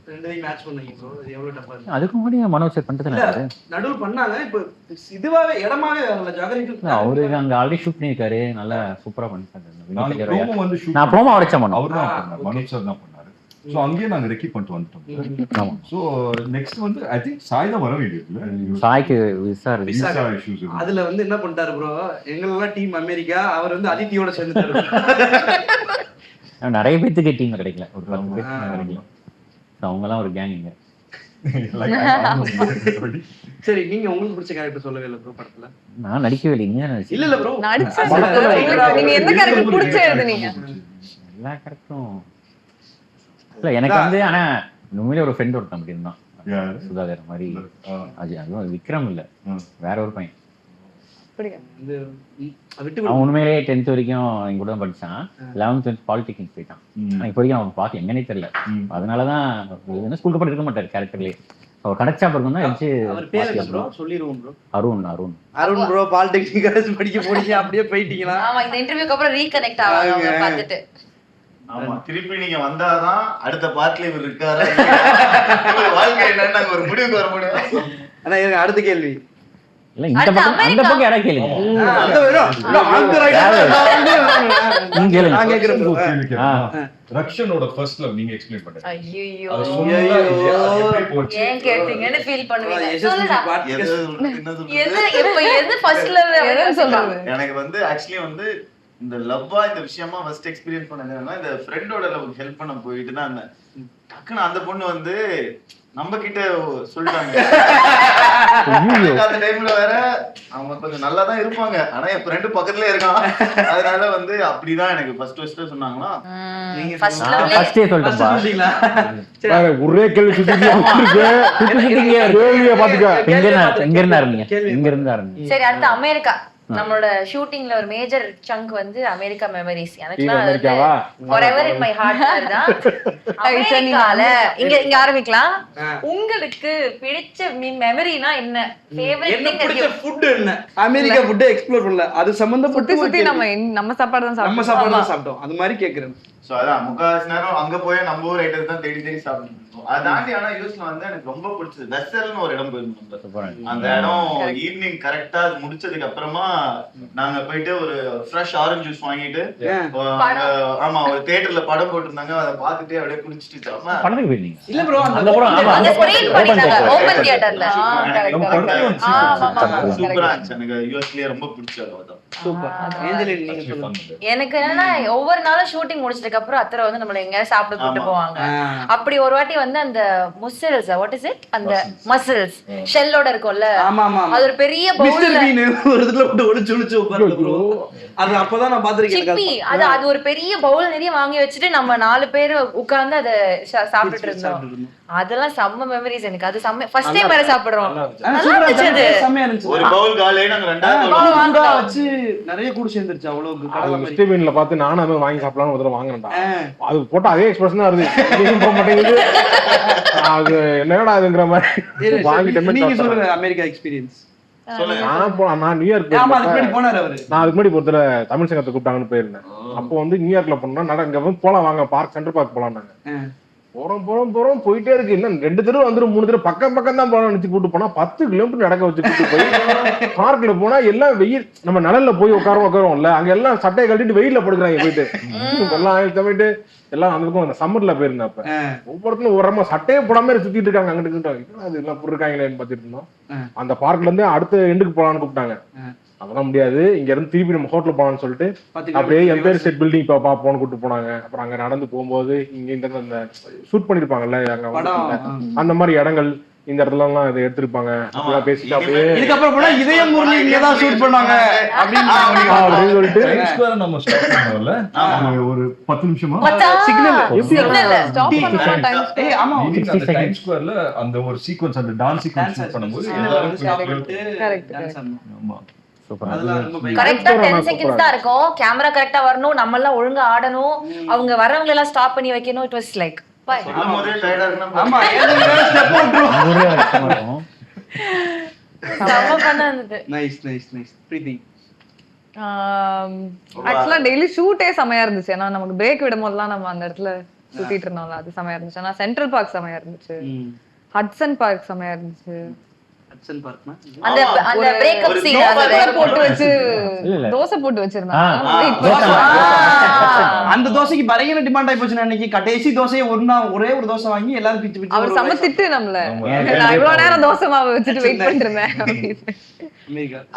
Speaker 6: ரெண்டையும் மேட்ச் பண்ணீங்க ப்ரோ? அது எவ்வளவு டஃபா இருக்கு?
Speaker 9: அதுக்கு முன்னாடி மனோஜ் செட் பண்ணிட்டு
Speaker 6: நடுவுல பண்ணாங்க. இப்ப இதுவாவே இடமாவே வரல. ஜாகரிக்கு
Speaker 9: அவரு அங்க ஆல்ரெடி ஷூட் பண்ணிருக்காரு. நல்லா சூப்பரா பண்ணிருக்காரு.
Speaker 4: நான்
Speaker 9: ப்ரோமோ அடிச்சேன்.
Speaker 4: அவர் தான் பண்ணாரு. மனோஜ் சார் தான் பண்ணாரு. சோ அங்கேயே நாங்க ரெக்கி பண்ணிட்டு வந்துட்டோம். சோ நெக்ஸ்ட் வந்து ஐ திங்க் சாய் தான் வர வேண்டியது.
Speaker 9: சாய்க்கு விசா
Speaker 4: இஷ்யூஸ்.
Speaker 6: அதுல வந்து என்ன பண்ணிட்டாரு ப்ரோ? எங்களெல்லாம் டீம் அமெரிக்கா, அவர் வந்து அதித்தியோட சேர்ந்துட்டாரு.
Speaker 9: நிறைய பேத்துக்கு டீம் கிடைக்கல. ஒரு 10 பேர் கிடைக்கல. அவங்க எல்லாம் ஒரு கேங் இங்க.
Speaker 6: சரி நீங்க உங்களுக்கு பிடிச்ச கேரக்டர் சொல்லவே இல்ல ப்ரோ படத்துல?
Speaker 9: நான் நடிக்கவே இல்லைங்க.
Speaker 6: இல்ல இல்ல ப்ரோ
Speaker 3: நடிச்சேன். நீங்க எந்த கேரக்டர் பிடிச்ச எழுதுனீங்க?
Speaker 9: எல்லா கேரக்டரும் இல்ல எனக்கு வந்து. ஆனா உண்மையிலே ஒரு ஃப்ரெண்ட் ஒருத்தன் அப்படி இருந்தான். சுதாகர் மாதிரி. அதுவும் விக்ரம் இல்ல வேற ஒரு பையன். அவன் உண்மையிலேயே 10th வரைக்கும் எங்க கூட தான் படிச்சான். 11th 12th பாலிடெக்னிக் போயிட்டான். இப்போ வரைக்கும் அவன் பார்க்க எங்கன்னே தெரியல. அதனாலதான் ஸ்கூலுக்கு போட்டு இருக்க மாட்டாரு கேரக்டர்லயே. அவர் கிடைச்சா பிறகு தான் வச்சு Arun Arun
Speaker 6: Arun bro polytechnic college படிக்க போறீங்க அப்படியே போயிட்டீங்களா?
Speaker 5: ஆமா இந்த இன்டர்வியூக்கு அப்புறம் ரீகனெக்ட் ஆவாங்க பார்த்துட்டு.
Speaker 1: ஆமா திருப்பி நீங்க வந்தாதான் அடுத்த பார்ட்ல இவர் இருக்காரு வாழ்க்கை என்னன்னு நாங்க ஒரு முடிவுக்கு வர முடியும்.
Speaker 6: ஆனா இருங்க அடுத்த கேள்வி.
Speaker 9: இல்ல இந்த பக்கம் அந்த பக்கம் யாரா கேளுங்க.
Speaker 6: அந்த வரும் அந்த ரைட் நான் கேக்குறேன்.
Speaker 4: ரக்ஷனோட ஃபர்ஸ்ட் லவ் நீங்க எக்ஸ்பிளைன் பண்ணுங்க.
Speaker 5: ஐயோ ஏன் கேட்டிங்கன்னு ஃபீல் பண்ணுவீங்க.
Speaker 1: என்ன
Speaker 5: எது எப்ப எது ஃபர்ஸ்ட் லவ்
Speaker 3: எது சொல்றது?
Speaker 1: எனக்கு வந்து ஆக்சுவலி வந்து இந்த லவ்வா இந்த விஷயமா ஃபர்ஸ்ட் எக்ஸ்பீரியன்ஸ் பண்ணது என்னன்னா இந்த ஃப்ரெண்டோட லவ் ஹெல்ப் பண்ண போயிட்டு தான் இருந்தேன். டக்குன்னு அந்த பொண்ணு வந்து நம்ம கிட்ட சொல்லிட்டாங்க. அந்த டைம்ல வேற அவங்க கொஞ்சம் நல்லா தான் இருப்பாங்க, ஆனா என் ஃப்ரெண்டு பக்கத்துல இருக்கான். அதனால வந்து அப்படிதான் எனக்கு ஃபர்ஸ்ட் சொன்னாங்களா.
Speaker 9: ஃபர்ஸ்டே சொல்லிட்டேன்ப்பா.
Speaker 7: ஒரே கேள்வி பாத்துக்க.
Speaker 9: எங்க இருந்தா இருந்தீங்க?
Speaker 5: சரி, அடுத்து அமெரிக்கா. நம்மளோட ஷூட்டிங்ல ஒரு மேஜர் சங்க் வந்து அமெரிக்கா மெமரிஸ். எனக்குலாம் forever in my heart தான். அமெரிக்கால இங்க ஆரம்பிக்கலாம். உங்களுக்கு பிடிச்ச மெமரினா என்ன? ஃபேவரட் திங்
Speaker 6: பிடிச்ச ஃபுட் என்ன? அமெரிக்கா ஃபுட் எக்ஸ்ப்ளோர் பண்ணல, அது சம்பந்தப்பட்ட
Speaker 3: சுத்தி நம்ம சாப்பாடு தான்
Speaker 6: நம்ம சாப்பாடு தான் சாப்பிட்டோம். அது மாதிரி கேக்குறேன்.
Speaker 1: சோ அதான் முக்காவாசி நேரம் அங்க போய் நம்ம ஊர் ஐட்டம் தான் தேடி சாப்பிட்டு இருந்தோம். அதை தாண்டி ஆனா யூஸ்ல வந்து எனக்கு ரொம்ப பிடிச்சது வெசல்னு ஒரு இடம் போயிருந்தோம். அந்த இடம் ஈவினிங் கரெக்டா முடிச்சதுக்கு அப்புறமா நாங்க போயிட்டு ஒரு ஃப்ரெஷ் ஆரஞ்சு ஜூஸ் வாங்கிட்டு, ஆமா ஒரு தியேட்டர்ல படம் போட்டிருந்தாங்க, அதை பார்த்துட்டு அப்படியே குடிச்சிட்டு
Speaker 9: படத்துக்கு போயிருந்தீங்க?
Speaker 6: இல்ல ப்ரோ,
Speaker 5: அந்த ஸ்கிரீன் பண்ணிட்டாங்க ஓபன் தியேட்டர்ல.
Speaker 1: சூப்பரா இருந்துச்சு. எனக்கு யூஎஸ்லயே ரொம்ப பிடிச்சது அதான்.
Speaker 6: சூப்பர். ஏஞ்சலின் நீங்க சொல்லுங்க.
Speaker 5: எனக்கு என்னன்னா ஒவ்வொரு நாளும் ஷூட்டிங் முடிச்சதுக்கு அப்புறம் அத்தரை வந்து நம்மள எங்க சாப்பிட கூட்டு போவாங்க. அப்படி ஒரு வாட்டி வந்து அந்த முசல்ஸ், வாட் இஸ் இட், அந்த மசில்ஸ் ஷெல்லோட இருக்கும்ல,
Speaker 6: ஆமா ஆமா,
Speaker 5: அது ஒரு பெரிய பவுல்ல
Speaker 6: ஒரு இடத்துல போட்டு ஒளிச்சு உட்கார்ந்து ப்ரோ. அது அப்பதான் நான் பாத்துர்க்கேன்.
Speaker 5: சிப்பி அது ஒரு பெரிய பவுல் நிறைய வாங்கி வச்சுட்டு நம்ம 4 பேர் உட்கார்ந்து அத சாப்பிட்டுட்டு இருந்தோம். அதெல்லாம் செம்ம மெமரிஸ் எனக்கு. அது செம்ம ஃபர்ஸ்ட் டைம் வேற சாப்பிடுறோம். நல்லா இருந்துச்சு.
Speaker 6: செம்மயா இருந்துச்சு.
Speaker 1: ஒரு பவுல் காலே நாங்க ரெண்டாவது
Speaker 6: வாங்க வச்சு நிறைய கூட சேர்ந்துருச்சு. அவ்வளவு கடலை மாதிரி
Speaker 7: ஸ்டீவன்ல பார்த்து நானும் அதை வாங்கி சாப்பிடலாம்னு ஒரு தடவை வாங்கினேன்டா. அது போட்டா அதே எக்ஸ்பிரஷனா வருது, போக மாட்டேங்குது. அது என்னடா அதுங்கிற மாதிரி வாங்கிட்டேன்.
Speaker 6: நீங்க சொல்லுங்க அமெரிக்கா எக்ஸ்பீரியன்ஸ்.
Speaker 7: நான் நியூயார்க்
Speaker 6: போனாரு அவரு.
Speaker 7: நான் அதுக்கு முன்னாடி ஒருத்தர தமிழ் சங்கத்தை கூப்பிட்டாங்கன்னு போயிருந்தேன். அப்போ வந்து நியூயார்க்ல போனோம், இங்க வந்து போலாம் வாங்க பார்க், சென்ட்ரல் பார்க் போலாம்னாங்க. போறோம் போயிட்டே இருக்கு. இன்னும் 2 தடவை வந்துடும் 3 தடவை பக்கம் தான் போலாம் நினைச்சு கூட்டு போனா 10 கிலோமீட்டர் நடக்க வச்சு கூட்டு போய் பார்க்ல போனா எல்லாம் வெயில், நம்ம நிழல்ல போய் உட்காரோம்ல, அங்க எல்லாம் சட்டையை கட்டிட்டு வெயில்ல படுக்கிறாங்க போயிட்டு. எல்லாம் போயிட்டு எல்லாம் அந்த பக்கம் சம்மர்ல போயிருந்தேன். அப்ப ஒவ்வொருத்தரும் ஒரு சட்டையே போடாம சுத்திட்டு இருக்காங்க. அங்கிட்டு அது எல்லாம் போட்டுருக்காங்களேன்னு பாத்துட்டு இருந்தோம். அந்த பார்க்ல இருந்து அடுத்த எண்டுக்கு போலான்னு கூப்பிட்டாங்க. அதெல்லாம் முடியாது, இங்க இருந்து திருப்பி நம்ம ஹோட்டல் போலான்னு சொல்லிட்டு அப்படியே எம்பயர் ஸ்டேட் பில்டிங் பாப்போம்னு கூப்பிட்டு போனாங்க. அப்புறம் அங்க நடந்து போகும்போது இங்க இந்த ஷூட் பண்ணிருப்பாங்கல்ல அங்க அந்த மாதிரி இடங்கள், இந்த இடத்துல எல்லாம் இதை எடுத்திருப்பாங்க. பேசிட்டு அப்படியே
Speaker 6: இதுக்கப்புறம் போனா இதயம் முரளி இங்க தான் ஷூட் பண்ணாங்க
Speaker 7: அப்படின்னு சொல்லிட்டு
Speaker 4: நம்ம ஸ்டாப் பண்ணோம்ல ஒரு 10 நிமிஷமா
Speaker 3: ஸ்டாப் பண்ண டைம்.
Speaker 6: ஆமா,
Speaker 4: டைம் ஸ்கொயர்ல அந்த ஒரு சீக்வென்ஸ், அந்த டான்ஸ் சீக்வென்ஸ் ஷூட் பண்ணும்போது எல்லாரும்
Speaker 3: கரெக்ட்.
Speaker 4: ஆமா
Speaker 5: கரெக்டா 10 செகண்ட்ஸ் தான் இருக்கும். கேமரா கரெக்டா வரணும், நம்ம எல்லாம் ஒழுங்கா ஆடணும், அவங்க வரவங்க எல்லாம் ஸ்டாப் பண்ணி வைக்கணும். இட் வாஸ் லைக்
Speaker 6: ஆமா, ஸ்டெப் போடுறோம்.
Speaker 5: செம்ம பண்ண இருந்தது.
Speaker 6: Nice nice nice. பிரீத்தி
Speaker 3: ஆக்சுவலா டெய்லி ஷூட்டே செமையா இருந்துச்சு. ஏன்னா நமக்கு பிரேக் விடும் போதெல்லாம் நம்ம அந்த இடத்துல சுத்திட்டு இருந்தோம்ல, அது செமையா இருந்துச்சு. ஆனா சென்ட்ரல் பார்க் செமையா இருந்துச்சு, ஹட்சன் பார்க் செமையா இருந்துச்சு.
Speaker 5: அந்த பிரேக்கப் சீன்
Speaker 3: போட்டு வச்சு தோசை போட்டு வச்சிருந்தாங்க.
Speaker 6: அந்த தோசைக்கு பயங்கர டிமாண்ட் ஆயி போச்சு. அன்னைக்கு கடைசி தோசையை ஒரே ஒரு தோசை வாங்கி எல்லாரும் பிச்சு பிச்சு
Speaker 3: அவர் சமத்திட்டு நம்மள நான் இவ்வளவு நேரம் தோசை மாவு வச்சுட்டு வெயிட் பண்ணிட்டு இருந்தேன்.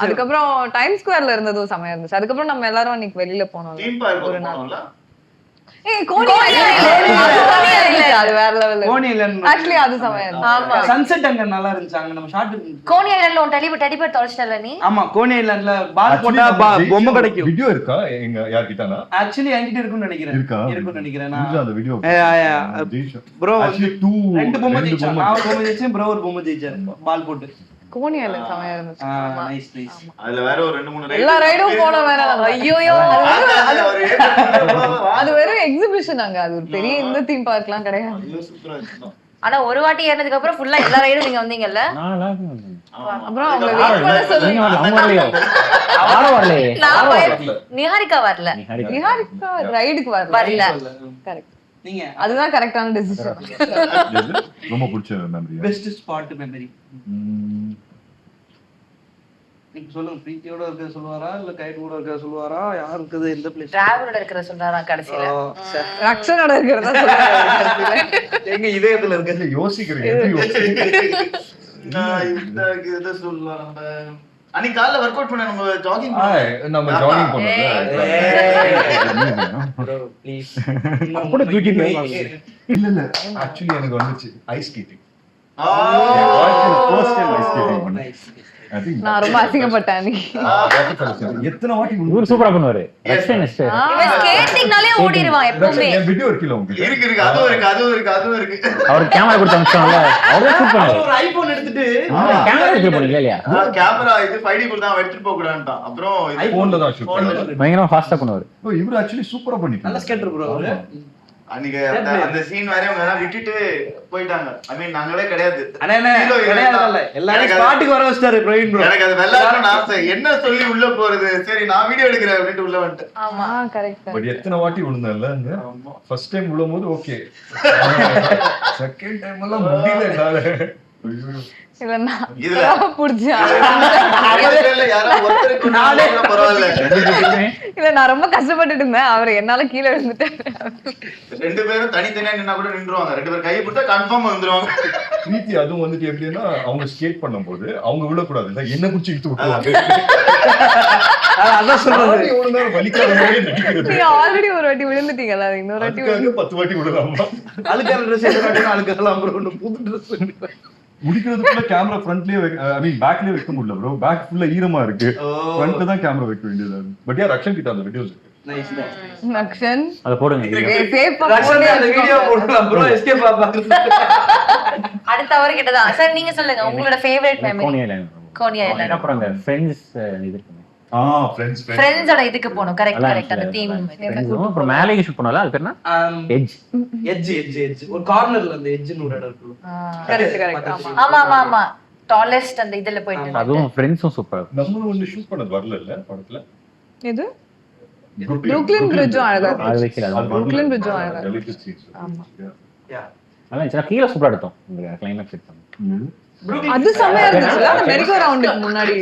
Speaker 3: அதுக்கப்புறம் டைம் ஸ்கொயர்ல இருந்ததும் செமையா இருந்துச்சு. அதுக்கப்புறம் நம்ம எல்லாரும் அன்னைக்கு வெளியில போனோம் ஒரு நாள்.
Speaker 6: சன்செட் அங்க நல்லா இருந்துச்சு. அங்க நம்ம ஷாட்
Speaker 5: கோனி ஐலண்ட்ல ஒரு டெடி பேர் தொலைச்சிட்டல நீ.
Speaker 6: ஆமா, கோனி ஐலண்ட்ல பால் போட்டா பொம்மை கிடைக்கும்.
Speaker 4: வீடியோ இருக்கா எங்க யார்கிட்டனா?
Speaker 6: ஆக்சுவலி என்கிட்ட இருக்குன்னு நினைக்கிறேன். இருக்குன்னு நினைக்கிறேன் நான் அந்த வீடியோ. ப்ரோ
Speaker 4: ஆக்சுவலி 2
Speaker 6: பொம்மை ஜெயிச்சேன். நான் ஒரு பொம்மை ஜெயிச்சேன், ப்ரோ ஒரு பொம்மை ஜெயிச்சார் பால் போட்டு.
Speaker 3: கோனி ஐலண்ட் செமையா இருந்துச்சு.
Speaker 6: Nice nice.
Speaker 1: அதுல வேற ஒரு 2-3 ரைட்
Speaker 3: எல்லா ரைடும் போன வேற. ஐயோ அது வெறும் எக்ஸிபிஷன். அங்க அது ஒரு பெரிய இந்த தீம் பார்க்லாம் கிடையாது.
Speaker 5: ஆனா ஒரு வாட்டி ஏறினதுக்கு அப்புறம் ஃபுல்லா எல்லா ரைடும் நீங்க வந்தீங்கல்ல.
Speaker 3: அப்புறம் அவங்க வெயிட் பண்ண சொல்லுங்க.
Speaker 5: நிஹாரிகா வரல.
Speaker 3: நிஹாரிகா ரைடுக்கு வரல. கரெக்ட். நீங்க அதுதான் கரெக்டான டிசிஷன்.
Speaker 4: ரொம்ப பிடிச்ச மெமரி,
Speaker 6: பெஸ்ட் ஸ்பாட் மெமரி. நீங்க சொல்லுங்க, பிரீத்தியோட இருக்க சொல்வாரா இல்ல கைட் கூட இருக்க சொல்வாரா? யார் இருக்குது எந்த பிளேஸ்?
Speaker 5: டிராவலோட இருக்கற சொல்றாரா கடைசில?
Speaker 3: ரக்ஷனோட இருக்கறதா சொல்றாரு.
Speaker 6: எங்க இதயத்துல இருக்க
Speaker 4: யோசிக்கிறீங்க.
Speaker 1: நான் இந்த இத சொல்லலாம். நம்ம அன்னைக்கு காலைல ஒர்க் அவுட் பண்ண நம்ம ஜாகிங்
Speaker 4: நம்ம ஜாகிங்
Speaker 6: ப்ளீஸ்
Speaker 7: கூட தூக்கி
Speaker 4: இல்ல ஆக்சுவலி எனக்கு வந்துச்சு ஐஸ் ஸ்கேட்டிங்
Speaker 3: நான் ரொம்ப அசிங்கப்பட்டேன்
Speaker 4: எத்தனை வாட்டி
Speaker 9: இவர் சூப்பரா பண்ணுவாரு
Speaker 5: இவன் ஸ்கேட்டிங்னாலே ஓடிடுவான் எப்பவுமே.
Speaker 4: வீடியோ இருக்குல்ல உங்களுக்கு
Speaker 1: இருக்கு அதுவும் இருக்கு
Speaker 9: அவர் கேமரா கொடுத்து அனுப்பிச்சாங்கல்ல அவரே சூப்பர் பண்ணுவாரு.
Speaker 6: ஒரு ஐபோன் எடுத்துட்டு
Speaker 9: கேமரா எடுத்து போனீங்களா இல்லையா?
Speaker 1: கேமரா இது 5D குள்ள தான் எடுத்துட்டு போக கூடாதுட்டான். அப்புறம்
Speaker 4: ஐபோன்ல தான் ஷூட் பண்ணுவாரு.
Speaker 9: பயங்கரமா ஃபாஸ்டா பண்ணுவாரு.
Speaker 4: இவரு ஆக்சுவலி சூப்பரா பண்ணிட்டாரு.
Speaker 6: நல்ல ஸ்கேட்டர் ப்ரோ அவரு.
Speaker 1: அன்னைக்கு அந்த சீன் வேற அவங்க எல்லாம் விட்டுட்டு போயிட்டாங்க. ஐ மீன் நாங்களே கிடையாது.
Speaker 6: அண்ணே கிடையாதுல்ல. எல்லாரும் ஸ்பாட்டுக்கு வர வச்சிட்டாரு பிரவீன் ப்ரோ.
Speaker 1: எனக்கு அது வெள்ளாடணும் ஆசை. என்ன சொல்லி உள்ள போறது? சரி நான் வீடியோ எடுக்கிறேன் அப்படிட்டு உள்ள வந்துட்டேன்.
Speaker 5: ஆமா
Speaker 3: கரெக்ட்.
Speaker 4: பட் எத்தனை வாட்டி விழுந்தேன்ல ஃபர்ஸ்ட் டைம் விழும்போது ஓகே. செகண்ட் டைம் எல்லாம் முடியல என்னால.
Speaker 3: இல்ல நான்
Speaker 1: இதுல
Speaker 3: புடிச்சா
Speaker 1: யாரோ ஒருத்தருக்கு நாளே பரவாயில்ல.
Speaker 3: இல்ல நான் ரொம்ப கஷ்டப்பட்டுட்டு இருந்தேன். அவர் என்னால கீழே விழுந்துட்டாரு.
Speaker 1: ரெண்டு பேரும் தனித்தனியா நின்னா கூட நின்றுவாங்க. ரெண்டு பேரும் கையை பிடிச்சா கன்ஃபார்ம் வந்துருவாங்க.
Speaker 4: பிரீத்தி அதுவும் வந்துட்டு எப்படின்னா அவங்க ஸ்கேட் பண்ணும்போது அவங்க விழக்கூடாது இல்ல என்ன குச்சி இழுத்து விட்டுருவாங்க.
Speaker 6: அதான் சொல்றது.
Speaker 4: எவ்வளவு நேரம் வலிக்காத மாதிரி நடிக்கிறது.
Speaker 3: நீங்க ஆல்ரெடி ஒரு வாட்டி விழுந்துட்டீங்கல்ல, இன்னொரு வாட்டி
Speaker 4: அதுக்காக 10 வாட்டி விடலாமா?
Speaker 6: அழுக்கார ட்ரெஸ் எடுத்து அழுக்கலாம் ப்ரோ. புது ட்ரெஸ்
Speaker 4: முடிக்கிறதுக்குள்ள கேமரா ஃப்ரண்ட்லயே ஐ மீன் பேக்லயே வைக்க முடியல ப்ரோ. பேக் ஃபுல்லா ஈரமா இருக்கு. ஃப்ரண்ட்ல தான் கேமரா வைக்க வேண்டியதா இருக்கு. பட் யா ரக்ஷன் கிட்ட அந்த வீடியோஸ் இருக்கு.
Speaker 6: நைஸ்
Speaker 3: நக்ஷன்
Speaker 9: அத போடுங்க.
Speaker 3: சேஃபா
Speaker 6: ரக்ஷன் அந்த வீடியோ போடலாம் ப்ரோ. எஸ்கேப் பாக்குறது.
Speaker 5: அடுத்த அவர் கிட்டதான். சார் நீங்க சொல்லுங்க உங்களோட favourite memory.
Speaker 9: Coney island.
Speaker 5: Coney island.
Speaker 9: அப்புறம் அந்த ஃப்ரெண்ட்ஸ் இது இருக்குங்க.
Speaker 5: ஃப்ரெண்ட்ஸோட இதுக்கு போணும். கரெக்ட் அந்த தீம்.
Speaker 9: அப்புறம் மேலே ஷூட் பண்ணல அது பேர்னா
Speaker 6: எட்ஜ் ஒரு கார்னர்ல அந்த எட்ஜ்னு ஒரு இடம் இருக்கு.
Speaker 3: கரெக்ட்.
Speaker 5: ஆமா டாலஸ்ட் அந்த இதுல போயிட்டு
Speaker 9: அதுவும் ஃப்ரெண்ட்ஸும் சூப்பர்.
Speaker 4: நம்மளும் வந்து ஷூட் பண்ணது வரல இல்ல படத்துல.
Speaker 3: எது புரூக்ளின் பிரிட்ஜும் அழகா
Speaker 9: அது
Speaker 3: இருக்கு.
Speaker 9: வைக்கல.
Speaker 3: புரூக்ளின் பிரிட்ஜும் அழகா இருக்கு. ஆமா
Speaker 9: நல்லா இருந்துச்சு. கீழ சூப்பரா எடுத்தோம் இந்த கிளைமாக்ஸ் எடுத்தோம்.
Speaker 3: அது செமையா இருந்துச்சுல. அந்த மெரிகோ ரவுண்டுக்கு முன்னாடி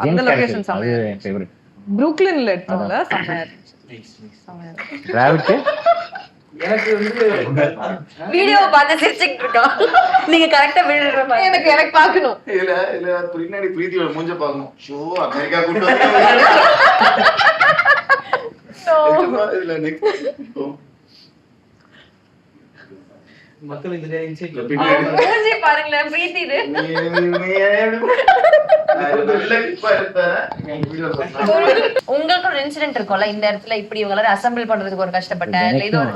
Speaker 3: அந்த லொகேஷன் செமையா.
Speaker 9: அது என் ஃபேவரட்.
Speaker 3: புரூக்ளின்ல எடுத்தோம்ல செமையா இருந்துச்சு. செமையா இருந்துச்சு.
Speaker 9: டிராவிட்
Speaker 6: எனக்கு வந்து
Speaker 5: வீடியோ பார்த்து சிரிச்சிட்டு இருக்கோம். நீங்க கரெக்ட்டா விழுற மாதிரி.
Speaker 3: எனக்கு பார்க்கணும்.
Speaker 1: இல்ல பின்னாடி பிரீத்தியோட மூஞ்ச பார்க்கணும். ஷோ அமெரிக்கா கூட்டு வந்து இல்ல நெக்ஸ்ட்
Speaker 6: மக்கள் இந்த இன்சைட்ல
Speaker 5: மூஞ்சி பாருங்களேன் பிரீத்தி இது. உங்களுக்கு ஒரு இன்சிடென்ட் இருக்கும்ல இந்த இடத்துல இப்படி இவங்க எல்லாரும் அசெம்பிள் பண்றதுக்கு ஒரு கஷ்டப்பட்டேன் இல்ல இது ஒரு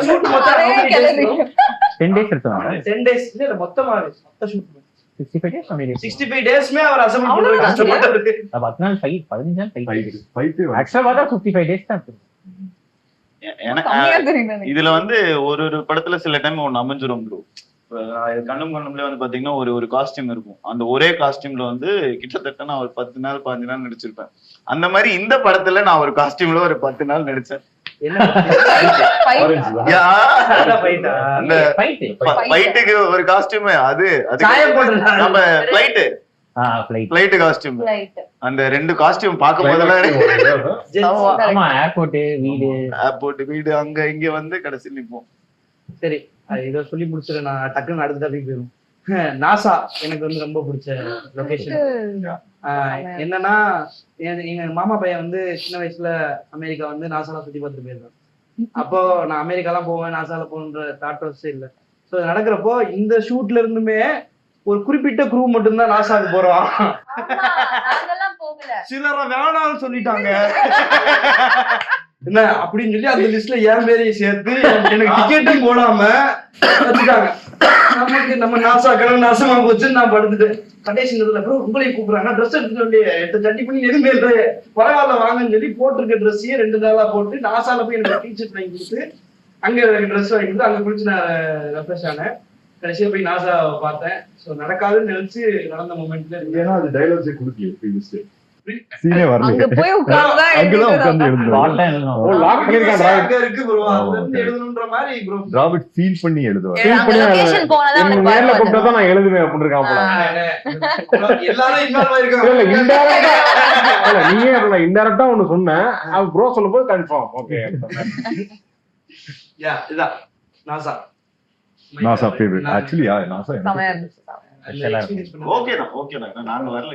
Speaker 6: ஷூட் மொத்தம்
Speaker 9: 10 days எடுத்தோம்.
Speaker 6: 10 days இல்ல மொத்தமா ஷூட்
Speaker 9: 65 days ஆமே.
Speaker 6: 65 டேஸ்மே அவர் அசெம்பிள் பண்றது கஷ்டப்பட்டாரு.
Speaker 9: 10 நாள் ஃபைட் 15 நாள் ஃபைட்.
Speaker 4: ஃபைட்
Speaker 9: ஆக்சுவலா பார்த்தா 55 days தான்.
Speaker 3: கம்மியா தெரியுது எனக்கு.
Speaker 1: இதுல வந்து ஒரு படத்துல சில டைம் ஒண்ணு அமைஞ்சிரும் ப்ரோ. கண்ணும்ல வந்து பாத்தீங்கன்னா ஒரு காஸ்டியூம் இருக்கும். அந்த ஒரே காஸ்டியூம்ல வந்து கிட்டத்தட்ட நான் ஒரு 10 நாள் 15 நாள் நடிச்சிருப்பேன். அந்த மாதிரி இந்த படத்துல நான் ஒரு காஸ்டியூம்ல ஒரு 10 நாள் நடிச்சேன்.
Speaker 6: என்ன
Speaker 1: அந்த ஃபைட்டுக்கு ஒரு காஸ்டியூம் அது நம்ம ஃபிளைட் காஸ்டியூம். அந்த ரெண்டு காஸ்டியூம் பார்க்கும் போதெல்லாம்
Speaker 9: ஆமா ஏர்போர்ட் வீடு
Speaker 1: அங்க இங்க வந்து கடைசி நிப்போம்.
Speaker 6: சரி இத சொல்லி முடிச்சிட்டு நான் டக்குன்னு அடுத்த டாபிக் போயிடும். நாசா எனக்கு வந்து ரொம்ப பிடிச்ச லொகேஷன். என்னன்னா எங்க மாமா பையன் வந்து சின்ன வயசுல அமெரிக்கா வந்து நாசாலாம் சுத்தி பார்த்துட்டு போயிருக்கான். அப்போ நான் அமெரிக்காலாம் போவேன் நாசால போகணுன்ற தாட் ப்ராசஸே இல்லை. ஸோ நடக்கிறப்போ இந்த ஷூட்ல இருந்துமே ஒரு குறிப்பிட்ட குரூ மட்டும்தான் நாசாவுக்கு போறோம். சிலரை வேணாம்னு சொல்லிட்டாங்க. என்ன அப்படின்னு சொல்லி அந்த லிஸ்ட்ல என் பேரையும் சேர்த்து எனக்கு டிக்கெட்டும் போடாம வச்சுட்டாங்க. நமக்கு நம்ம நாசா கிழமை நாசமா போச்சு. நான் படுத்துட்டேன். கடைசி நேரத்துல ப்ரோ உங்களையும் கூப்பிடுறாங்க ட்ரெஸ் எடுத்துட்டு சொல்லி சட்டி பண்ணி எதுவுமே இல்லை பரவாயில்ல வாங்கன்னு சொல்லி போட்டிருக்க ட்ரெஸ்ஸையே 2 நாளா போட்டு நாசால போய் எனக்கு டீஷர்ட் வாங்கி கொடுத்து அங்க ட்ரெஸ் வாங்கி கொடுத்து அங்க குளிச்சு நான் ரெஃப்ரெஷ் ஆனேன். கடைசியா போய் நாசா பார்த்தேன். ஸோ நடக்காதுன்னு நினைச்சு நடந்த மூமெண்ட்ல
Speaker 4: ஏன்னா அது டைலாக்ஸே கொடுக்கல. சீனே வரல.
Speaker 3: அங்க போய் உட்கார்ந்தா
Speaker 4: அங்கதான் உட்கார்ந்து எழுதுறோம்.
Speaker 7: ஓ லாக் பண்ணிருக்கான்
Speaker 6: அங்க இருக்கு ப்ரோ. அது எழுதணும்ன்ற மாதிரி ப்ரோ
Speaker 4: டிராவிட் ஃபீல் பண்ணி எழுதுவார்.
Speaker 5: லொகேஷன் போனதா
Speaker 7: எனக்கு நேர்ல கூப்பிட்டா தான் நான் எழுதுவேன் அப்படி இருக்கான் போல.
Speaker 6: எல்லாரும் இன்வால்வ் ஆயிருக்காங்க.
Speaker 7: இல்ல இன்டைரக்டா இல்ல நீயே அப்ப இன்டைரக்டா ஒன்னு சொன்னேன். அது ப்ரோ சொல்லும்போது கன்ஃபார்ம் ஓகே.
Speaker 6: யா இதா நாசா
Speaker 4: நாசா ஃபேவரட் ஆக்சுவலி. நாசா
Speaker 3: செமையா இருந்துச்சு.
Speaker 9: ஸ்பெஷலா இருக்கும்.
Speaker 1: ஓகே தான் நாங்க வரல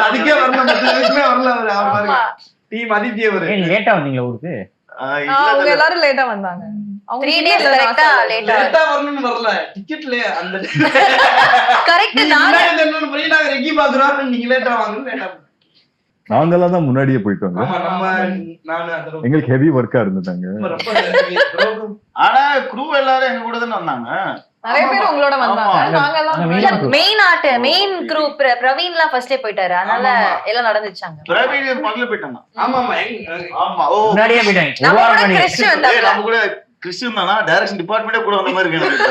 Speaker 6: அதுக்கே வரல, மத்த எதுக்குமே வரல அவரு. அவர் பாருங்க டீம் ஆதித்யா அவரு.
Speaker 9: ஏன் லேட்டா வந்தீங்களா ஊருக்கு?
Speaker 3: அவங்க எல்லாரும் லேட்டா வந்தாங்க. அவங்க
Speaker 5: 3 days கரெக்ட்டா லேட்டா
Speaker 6: லேட்டா வரணும்னு வரல, டிக்கெட்ல அந்த
Speaker 5: கரெக்ட்.
Speaker 6: நான் என்னன்னு போய் நாங்க ரெக்கி பாக்குறோம், நீங்க லேட்டா வாங்க. லேட்டா
Speaker 4: நாங்கெல்லாம் தான் முன்னாடியே போயிட்டோங்க.
Speaker 6: ஆமா நானு அந்த
Speaker 4: எங்களுக்கு ஹெவி ஒர்க்கா இருந்துட்டாங்க.
Speaker 1: ஆனா க்ரூ எல்லாரும் எங்க கூட தானே வந்தாங்க.
Speaker 3: நிறைய பேர் உங்களோட வந்தாங்க. நாங்க எல்லாம்
Speaker 5: மெயின் குரூப் பிரவீன்லாம் ஃபர்ஸ்டே போயிட்டாரு, அதனால எல்லாம் நடந்துச்சாங்க.
Speaker 1: பிரவீன் முதல்ல போயிட்டாங்க.
Speaker 6: ஆமா
Speaker 1: ஆமா ஓ
Speaker 9: முன்னாடியே போயிட்டாங்க.
Speaker 5: நம்ம கூட கிறிஸ் வந்தாங்க.
Speaker 1: நம்ம கூட கிறிஸ்டியன் தானா, டைரக்ஷன் டிபார்ட்மெண்டே கூட வந்த மாதிரி இருக்கு.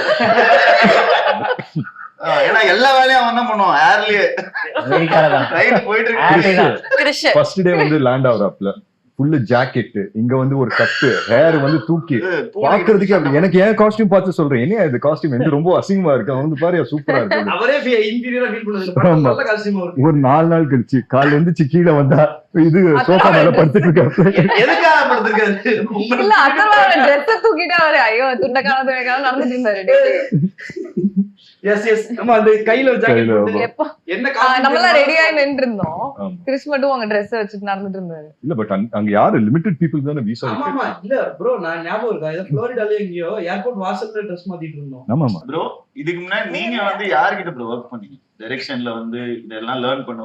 Speaker 1: ஏன்னா எல்லா வேலையும் அவன் தான் பண்ணுவான். ஏர்லயே
Speaker 9: அமெரிக்கால தான்
Speaker 1: ரைட் போயிட்டு
Speaker 9: ஏர்லயே தான்.
Speaker 5: கிறிஸ்
Speaker 4: ஃபர்ஸ்ட் டே வந்து லேண்ட் ஆகுறாப்ல, ஃபுல்லு ஜாக்கெட், இங்க வந்து ஒரு கட்டு, ஹேர் வந்து தூக்கி பாக்குறதுக்கு அப்படி. எனக்கு ஏன் காஸ்டியூம் பார்த்து சொல்றேன், என்ன இது காஸ்டியூம் வந்து ரொம்ப அசிங்கமா இருக்கு, அவன் வந்து பாரு சூப்பரா இருக்கு.
Speaker 6: அவரே இன்டீரியரா ஃபீல் பண்ணுது. நல்ல காஸ்டியூம் இருக்கு.
Speaker 4: ஒரு 4 நாள் கழிச்சு காலைல வந்து கீழே வந்தா இது சோஃபா மேல படுத்துட்டு இருக்காரு.
Speaker 6: எதுக்காக படுத்துருக்காரு?
Speaker 3: இல்ல அத்தவா ட்ரெஸ் தூக்கிட்டு அவரு ஐயோ துண்டக்கான நடந்துட்டு இருந்தாரு.
Speaker 6: எஸ் ஆமா, அந்த கையில ஜாக்கெட் போட்டு
Speaker 3: எப்போ
Speaker 6: என்ன
Speaker 3: நம்மளா ரெடி ஆகி நின்று இருந்தோம். கிறிஸ் மட்டும் அவங்க ட்ரெஸ் வச்சுட்டு நடந்துட்டு இருந்தாரு.
Speaker 4: இல்ல பட் அங்க யாரு லிமிட்டட் பீப்புள் தானே வீசா
Speaker 6: ஆமா
Speaker 4: இருக்கு.
Speaker 6: இல்ல ப்ரோ, நான் ஞாபகம் இருக்கா, இது புளோரிடால எங்கயோ ஏர்போர்ட் வாசல்ல ட்ரெஸ் மாத்திட்டு இருந்தோம்.
Speaker 4: ஆமாமா
Speaker 1: ப்ரோ. இதுக்கு முன்னாடி நீங்க வந்து யார்கிட்ட ப்ரோ ஒர்க் பண்ணீங்க டைரக்ஷன்ல வந்து இதெல்லாம் லேர்ன் பண்ண?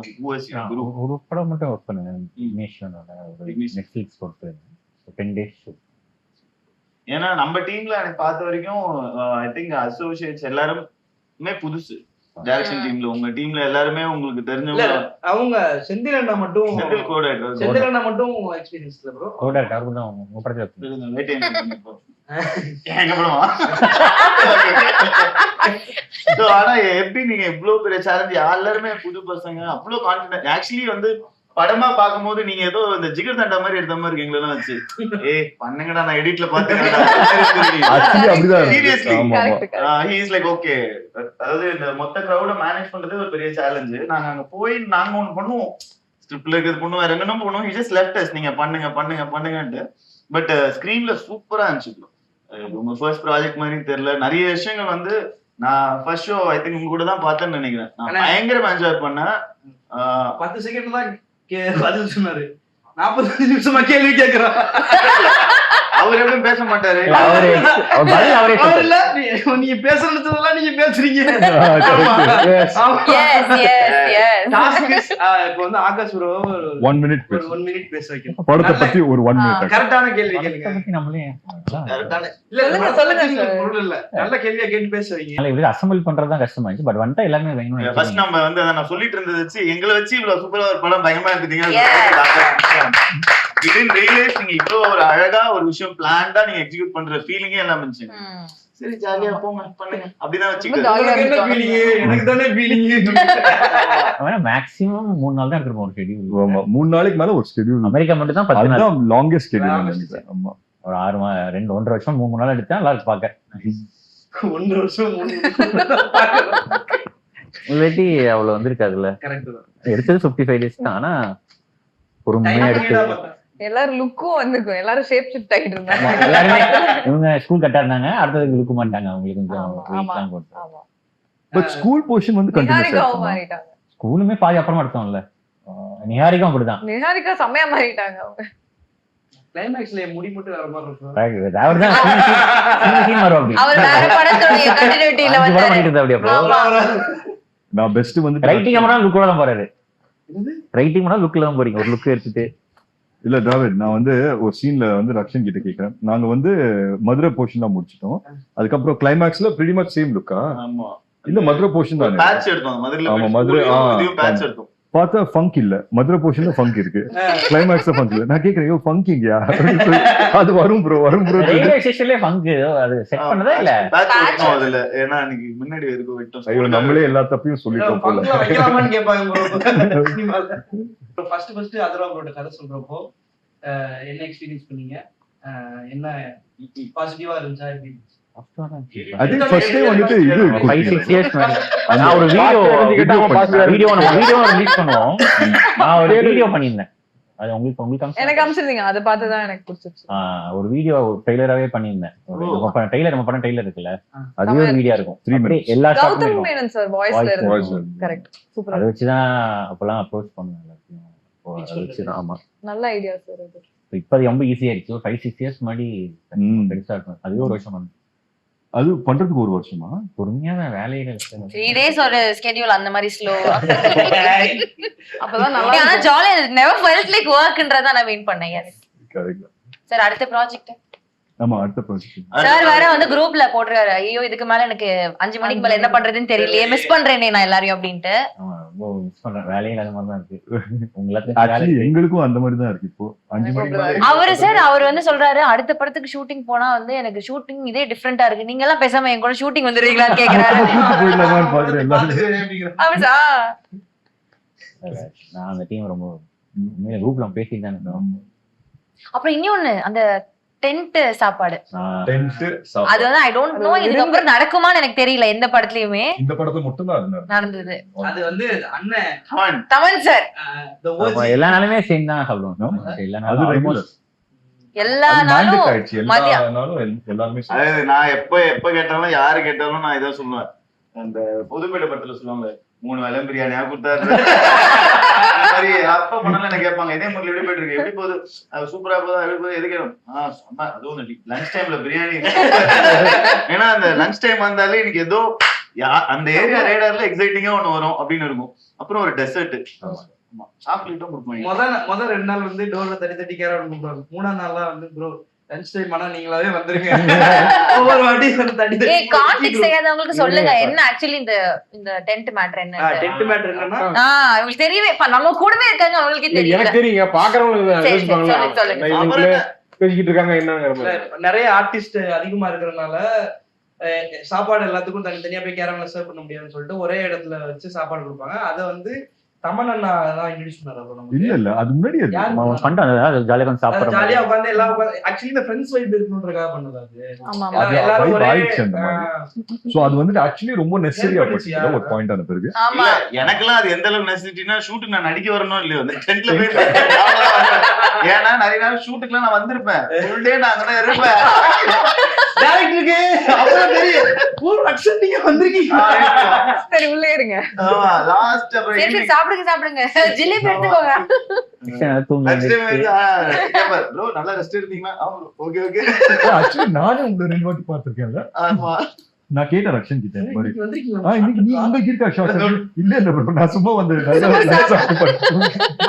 Speaker 1: குரு
Speaker 9: ஒரு படம் மட்டும் ஒர்க் பண்ணுங்க, இக்னிஷனோட நெட்ஃபிளிக்ஸ் பொறுத்து 10 days ஷூட்.
Speaker 1: ஏன்னா நம்ம டீம்ல எனக்கு பார்த்த வரைக்கும் ஐ திங்க் அசோசியேட்ஸ் எல்லாருமே புதுசு டைரக்ஷன் டீம்ல. உங்க டீம்ல எல்லாருமே உங்களுக்கு தெரிஞ்சவங்க.
Speaker 6: அவங்க செந்திலண்ணா மட்டும்
Speaker 1: செந்தில் கோட்
Speaker 6: செந்திலண்ணா மட்டும் எக்ஸ்பீரியன்ஸ்ல ப்ரோ.
Speaker 9: கோடா டார்பு தான் உங்க படத்துல
Speaker 1: எங்க படமா? ஆனா எப்படி நீங்க இவ்வளவு பெரிய சேலஞ்ச், எல்லாருமே புது பசங்க, அவ்வளவு கான்பிடன்ட். ஆக்சுவலி வந்து படமா பாக்கும்போது நீங்க ஏதோ இந்த ஜிகர் தண்டா மாதிரி எடுத்த மாதிரி இருக்கு எங்களெல்லாம் வச்சு. பண்ணுங்கடா நான் எடிட்ல பாத்தேன். Seriously he is like okay. அதாவது இந்த மொத்த கிரௌட மேனேஜ் பண்றது ஒரு பெரிய சேலஞ்சு. நாங்க அங்க போய் நாங்க ஒண்ணு பண்ணுவோம், ஸ்கிரிப்ட்ல இருக்கிறது பண்ணுவோம், வேற என்னன்னு பண்ணுவோம். ஹி ஜஸ்ட் லெஃப்ட் அஸ், நீங்க பண்ணுங்கன்ட்டு. பட் ஸ்கிரீன்ல சூப்பரா இருந்துச்சு. உங்க ஃபர்ஸ்ட் ப்ராஜெக்ட் மாதிரி தெரியல. நிறைய விஷயங்கள் வந்து நான் ஃபர்ஸ்ட் ஷோ ஐ திங்க் உங்க கூட தான் பார்த்தேன்னு நினைக்கிறேன். நான் பயங்கரமா என்ஜாய் பண்ணேன்.
Speaker 6: 10 செகண்ட் தான் பதில் சொன்னாரு, 45 நிமிஷமா கேள்வி கேட்கிறான்.
Speaker 1: அவர் எப்பவும் பேச மாட்டாரு.
Speaker 6: நீங்க பேசுறதுலாம் நீங்க பேசுறீங்க. இப்ப வந்து ஆகாஷ் ப்ரோ
Speaker 4: 1 minute
Speaker 6: பேச வைக்கணும்.
Speaker 4: படத்தை பத்தி ஒரு 1 minute
Speaker 6: கரெக்டான கேள்வி கேளுங்க.
Speaker 9: நம்மளே
Speaker 6: சொல்லுங்க இல்ல நல்ல கேள்வியா கேட்டு பேச வைங்க.
Speaker 9: இப்படி அசெம்பிள் பண்றதுதான் கஷ்டமாயிடுச்சு. பட் வந்துட்டா எல்லாமே வேணும்.
Speaker 1: ஃபர்ஸ்ட் நம்ம வந்து நான் சொல்லிட்டு இருந்தது வச்சு எங்களை வச்சு இவ்வளவு சூப்பரா ஒரு படம் பயங்கரமா எடுத்துட்டீங்க. நீங்க இவ்வளவு ஒரு அழகா ஒரு விஷயம் பிளான்டா நீங்க எக்ஸிக்யூட் பண்ற ஃபீலிங்கே எல்லாம் இருந்துச்சு. சரி ஜாலியா போங்க பண்ணுங்க அப்படிதான் வச்சுக்கோங்க.
Speaker 6: எனக்கு தானே ஃபீலிங்.
Speaker 9: மேக்ஸிமம் 3 நாள் தான் எடுத்துருப்போம் ஒரு ஷெட்யூல்.
Speaker 4: 3 நாளைக்கு மேல ஒரு ஷெட்யூல்.
Speaker 9: அமெரிக்கா மட்டும் தான் 10 நாள்
Speaker 4: லாங்கெஸ்ட் ஷெட்யூல். ஆமா
Speaker 9: ஒரு 1.5 வருஷம் 3 நாள் எடுத்தா நல்லா இருக்கு பாக்க.
Speaker 6: 1 வருஷம் 3
Speaker 9: இல்லாட்டி அவ்வளவு வந்திருக்காதுல்ல. எடுத்தது 55 days தான். ஆனா பொறுமையா எடுத்து
Speaker 3: எல்லாரும் லுக்கும் வந்துக்கும், எல்லாரும் ஷேப் ஷிஃப்ட் ஆகிட்டு இருந்தாங்க.
Speaker 9: எல்லாருமே இவங்க ஸ்கூல் கட்டா இருந்தாங்க, அடுத்ததுக்கு லுக்க மாட்டாங்க. அவங்களுக்கு கொஞ்சம்
Speaker 4: பட் ஸ்கூல் போர்ஷன் வந்து
Speaker 3: நிஹாரிகாவும் மாறிட்டாங்க.
Speaker 9: ஸ்கூலுமே பாதி அப்புறமா எடுத்தோம்ல. நிஹாரிகா அப்படிதான்.
Speaker 3: நிஹாரிகா செமையா மாறிட்டாங்க. அவங்க
Speaker 6: கிளைமாக்ஸ்ல முடி மட்டும் வேற மாதிரி இருக்கு.
Speaker 9: அவர்தான் சீன் வரும்.
Speaker 5: அவர் வேற படத்தோட கண்டினியூட்டில வந்து
Speaker 9: பண்ணிட்டு அப்படியே.
Speaker 4: நான் பெஸ்ட் வந்து
Speaker 9: ரைட்டிங் கேமரா லுக்கோட தான் போறாரு. ரைட்டிங் பண்ணா லுக்ல தான் போறீங்க. ஒரு லுக் எடுத்துட்டு
Speaker 4: இல்ல டிராவிட், நான் வந்து ஒரு சீன்ல வந்து ரக்ஷன் கிட்ட கேக்குறேன். நாங்க வந்து மதுரை போர்ஷன் தான் முடிச்சிட்டோம். அதுக்கப்புறம் கிளைமாக்ஸ்ல pretty much சேம் லுக்கா?
Speaker 1: ஆமா
Speaker 4: இல்ல மதுரை போர்ஷன் தான்.
Speaker 1: பேட்ச் எடுத்தோம் மதுரைல.
Speaker 4: ஆமா மதுரை
Speaker 1: பேட்ச் எடுத்தோம்.
Speaker 4: பார்த்தா ஃபங்க் இல்ல, மதுரை போர்ஷன்ல ஃபங்க் இருக்கு, கிளைமாக்ஸ்ல ஃபங்க் இல்ல. நான் கேக்குறேன், ஐயோ ஃபங்க் இங்கயா? அது வரும் ப்ரோ
Speaker 9: ரயில்வே ஸ்டேஷன்லயே ஃபங்க் அது செட் பண்ணதா இல்ல?
Speaker 1: பேட்ச் எடுத்தோம் அதுல. ஏன்னா அன்னைக்கு முன்னாடி எதுக்கு விட்டோம்.
Speaker 4: ஐயோ நம்மளே எல்லா தப்பையும் சொல்லிட்டோம் போல.
Speaker 6: வைக்கலாமான்னு கேட்பாங்க ப்ரோ. ஃபர்ஸ்ட் அதரா ப்ரோட கதை சொல்றப்போ என்ன எக்ஸ்பீரியன்ஸ் பண்ணீங்க? என்ன பாசிட்டிவா இருந்துச்சா? எப்படி?
Speaker 4: I think first day வந்துட்டு இது
Speaker 9: 5-6 years நான் ஒரு வீடியோ ரிலீஸ் பண்ணுவோம். நான் ஒரு வீடியோ பண்ணியிருந்தேன். அது உங்களுக்கு
Speaker 3: எனக்கு அனுப்பிச்சிருந்தீங்க, அதை பார்த்து தான் எனக்கு பிடிச்சிருச்சு.
Speaker 9: ஒரு வீடியோ ட்ரெய்லராகவே பண்ணியிருந்தேன். ட்ரெய்லர் நம்ம பண்ண ட்ரெய்லர் இருக்குல்ல, அதுவே ஒரு வீடியோ இருக்கும். 3 minutes எல்லா
Speaker 3: கௌதம் மேனன் சார் வாய்ஸ்ல இருக்கு. Correct, super.
Speaker 9: அதை வச்சுதான் அப்பெல்லாம் அப்ரோச் பண்ணேன் எல்லாத்தையும். அதை வச்சுதான். ஆமா,
Speaker 3: நல்ல ஐடியா சார் அது.
Speaker 9: இப்போ அது ரொம்ப ஈஸியா ஆயிடுச்சு. ஒரு 5-6 years முன்னாடி பெருசா இருக்கும். அதுவே ஒரு வருஷம் வந்து
Speaker 4: அது பண்றதுக்கு ஒரு வருஷமா
Speaker 9: பொறுமையான வேலையில
Speaker 5: 3 days ஒரு ஸ்கெட்யூல் அந்த மாதிரி ஸ்லோவா.
Speaker 3: அப்பதான் நல்லா
Speaker 5: ஆனா ஜாலியா நெவர் ஃபெல்ட் லைக் வர்க்ன்றத நான் மீன் பண்ணேன். Yes
Speaker 4: correct.
Speaker 5: சார் அடுத்த ப்ராஜெக்ட்
Speaker 4: ஆமா, அடுத்த ப்ராஜெக்ட்
Speaker 5: சார் வேற வந்து குரூப்ல போடுறாரு, ஐயோ இதுக்கு மேல எனக்கு 5 மணிக்கு மேல என்ன பண்றதுன்னு தெரியலையே, மிஸ் பண்றேனே நான் எல்லாரையும் அப்படின்ட்டு.
Speaker 9: ரொம்ப மிஸ் பண்றேன். வேலையில அது மாதிரி தான் இருக்கு உங்களுக்கு.
Speaker 4: ஆக்சுவலி எங்களுக்கும் அந்த மாதிரி தான் இருக்கு. இப்போ 5 மணிக்கு
Speaker 5: அவரு சார் அவர் வந்து சொல்றாரு, அடுத்த படத்துக்கு ஷூட்டிங் போனா வந்து எனக்கு ஷூட்டிங் இதே டிஃபரெண்டா இருக்கு, நீங்க எல்லாம் பேசாம என் கூட ஷூட்டிங் வந்துடுறீங்களான்னு கேக்குறாரு.
Speaker 4: போயிடலாமான்னு பாக்குறேன் எல்லாரும்.
Speaker 5: அவசா
Speaker 9: நான் அந்த டீம் ரொம்ப குரூப்ல பேசிட்டு தான் இருக்கோம்.
Speaker 5: அப்புறம் இன்னொன்னு அந்த டென்ட் சாப்பாடு,
Speaker 4: டென்ட்
Speaker 5: அது வந்து ஐ டோன்ட் நோ இதுக்கு அப்புறம் நடக்குமான்னு எனக்கு தெரியல. எந்த படத்துலயுமே
Speaker 4: இந்த படத்துல மட்டும் தான்
Speaker 5: நடந்தது.
Speaker 6: அது வந்து அண்ணன்
Speaker 5: தமன் சார்
Speaker 9: எல்லா நாளுமே சேர்ந்து தான் சாப்பிடுவோம். எல்லா
Speaker 4: அது
Speaker 9: நாளும்
Speaker 4: ரெகுலர்.
Speaker 5: எல்லா நாளும் மதியம்.
Speaker 4: எல்லாருமே
Speaker 1: அதாவது நான் எப்ப கேட்டாலும் யாரு கேட்டாலும் நான் இதான் சொல்லுவேன். அந்த புதுப்பேட்டை படத்துல சொல்லுவாங்க, 3 வேளை பிரியாணியா கொடுத்தாரு. அப்ப பண்ணல என்ன கேட்பாங்க, இதே மாதிரி எப்படி போயிட்டு இருக்கு, எப்படி போகுது, சூப்பரா போதா, எப்படி போகுது, எது கேட்கும். அதுவும் லஞ்ச் டைம்ல பிரியாணி. ஏன்னா அந்த லஞ்ச் டைம் வந்தாலே எனக்கு ஏதோ அந்த ஏரியா ரேடார்ல எக்ஸைட்டிங்கா ஒண்ணு வரும் அப்படின்னு இருக்கும். அப்புறம் ஒரு டெசர்ட், சாக்லேட்டும் கொடுப்பாங்க.
Speaker 6: முதல் 2 நாள் வந்து டோர்ல தட்டி கேரட் கொடுப்பாங்க. 3ஆம் நாள்லாம் வந்து ப்ரோ லஞ்ச் டைம் ஆனா நீங்களாவே வந்துருங்க. ஒவ்வொரு வாட்டி தட்டி
Speaker 5: ஏய் கான்டெக்ஸ்ட் தெரியாதவங்களுக்கு சொல்லுங்க என்ன ஆக்சுவலி இந்த டென்ட் மேட்டர் என்ன.
Speaker 6: டென்ட் மேட்டர் என்னன்னா
Speaker 5: உங்களுக்கு தெரியவே நம்ம கூடவே இருக்காங்க, அவங்களுக்கு தெரியல.
Speaker 7: எனக்கு தெரியுங்க, பாக்குறவங்களுக்கு
Speaker 5: சொல்லுங்க.
Speaker 7: பேசிக்கிட்டு இருக்காங்க என்னங்கிற.
Speaker 6: நிறைய ஆர்டிஸ்ட் அதிகமா இருக்கிறதுனால சாப்பாடு எல்லாத்துக்கும் தனித்தனியா போய் கேரம்ல சர்வ் பண்ண முடியாதுன்னு சொல்லிட்டு ஒரே இடத்துல வச்சு சாப்பாடு கொடுப்பாங்க. அதை வந்து தமன் அண்ணா தான் இன்ட்ரோடியூஸ் பண்ணாரு.
Speaker 4: இல்ல அது முன்னாடி
Speaker 9: ஜாலியா சாப்பிடுறோம்.
Speaker 6: ஜாலியா உட்கார்ந்து எல்லாம் ஆக்சுவலி இந்த ஃப்ரெண்ட்ஸ் வைப் இருக்கணும்ன்றதுக்காக பண்ணது அது.
Speaker 5: ஆமா
Speaker 6: எல்லாரும் ஒரே
Speaker 4: சோ அது வந்து ஆக்சுவலி ரொம்ப நெசசரியா போச்சு ஒரு பாயிண்ட் ஆன பிறகு.
Speaker 5: ஆமா
Speaker 1: எனக்கெல்லாம் அது எந்த அளவுக்கு நெசசிட்டினா, ஷூட்டுக்கு நான் நடிக்க வரணும் இல்லையோ அந்த டென்ட்ல போய். ஏன்னா நிறைய நாள் ஷூட்டுக்குலாம் நான் வந்திருப்பேன், ஃபுல் டே நான் அங்கதான் இருப்பேன்.
Speaker 6: டைரக்டருக்கு அப்புறம் தெரியும் ஒரு அக்ஷன் நீங்க வந்திருக்கீங்க.
Speaker 3: சரி உள்ளே இருங்க.
Speaker 1: ஆமா லாஸ்ட் அப்புறம்
Speaker 5: சரி சாப்பிடுங்க ஜிலேபி எடுத்துக்கோங்க.
Speaker 1: ப்ரோ நல்லா ரெஸ்ட் எடுத்தீங்களா? Okay okay.
Speaker 4: ஆக்சுவலி நானே உங்களை 2 வாட்டி பார்த்திருக்கேன்ல.
Speaker 1: ஆமா
Speaker 4: நான் கேட்டேன் ரக்ஷன் கிட்ட இந்த மாதிரி
Speaker 6: வந்திருக்கீங்க.
Speaker 4: இன்னைக்கு நீ அங்க இருக்கா ஷாட்? இல்ல இல்ல ப்ரோ, நான் சும்மா வந்தேன்.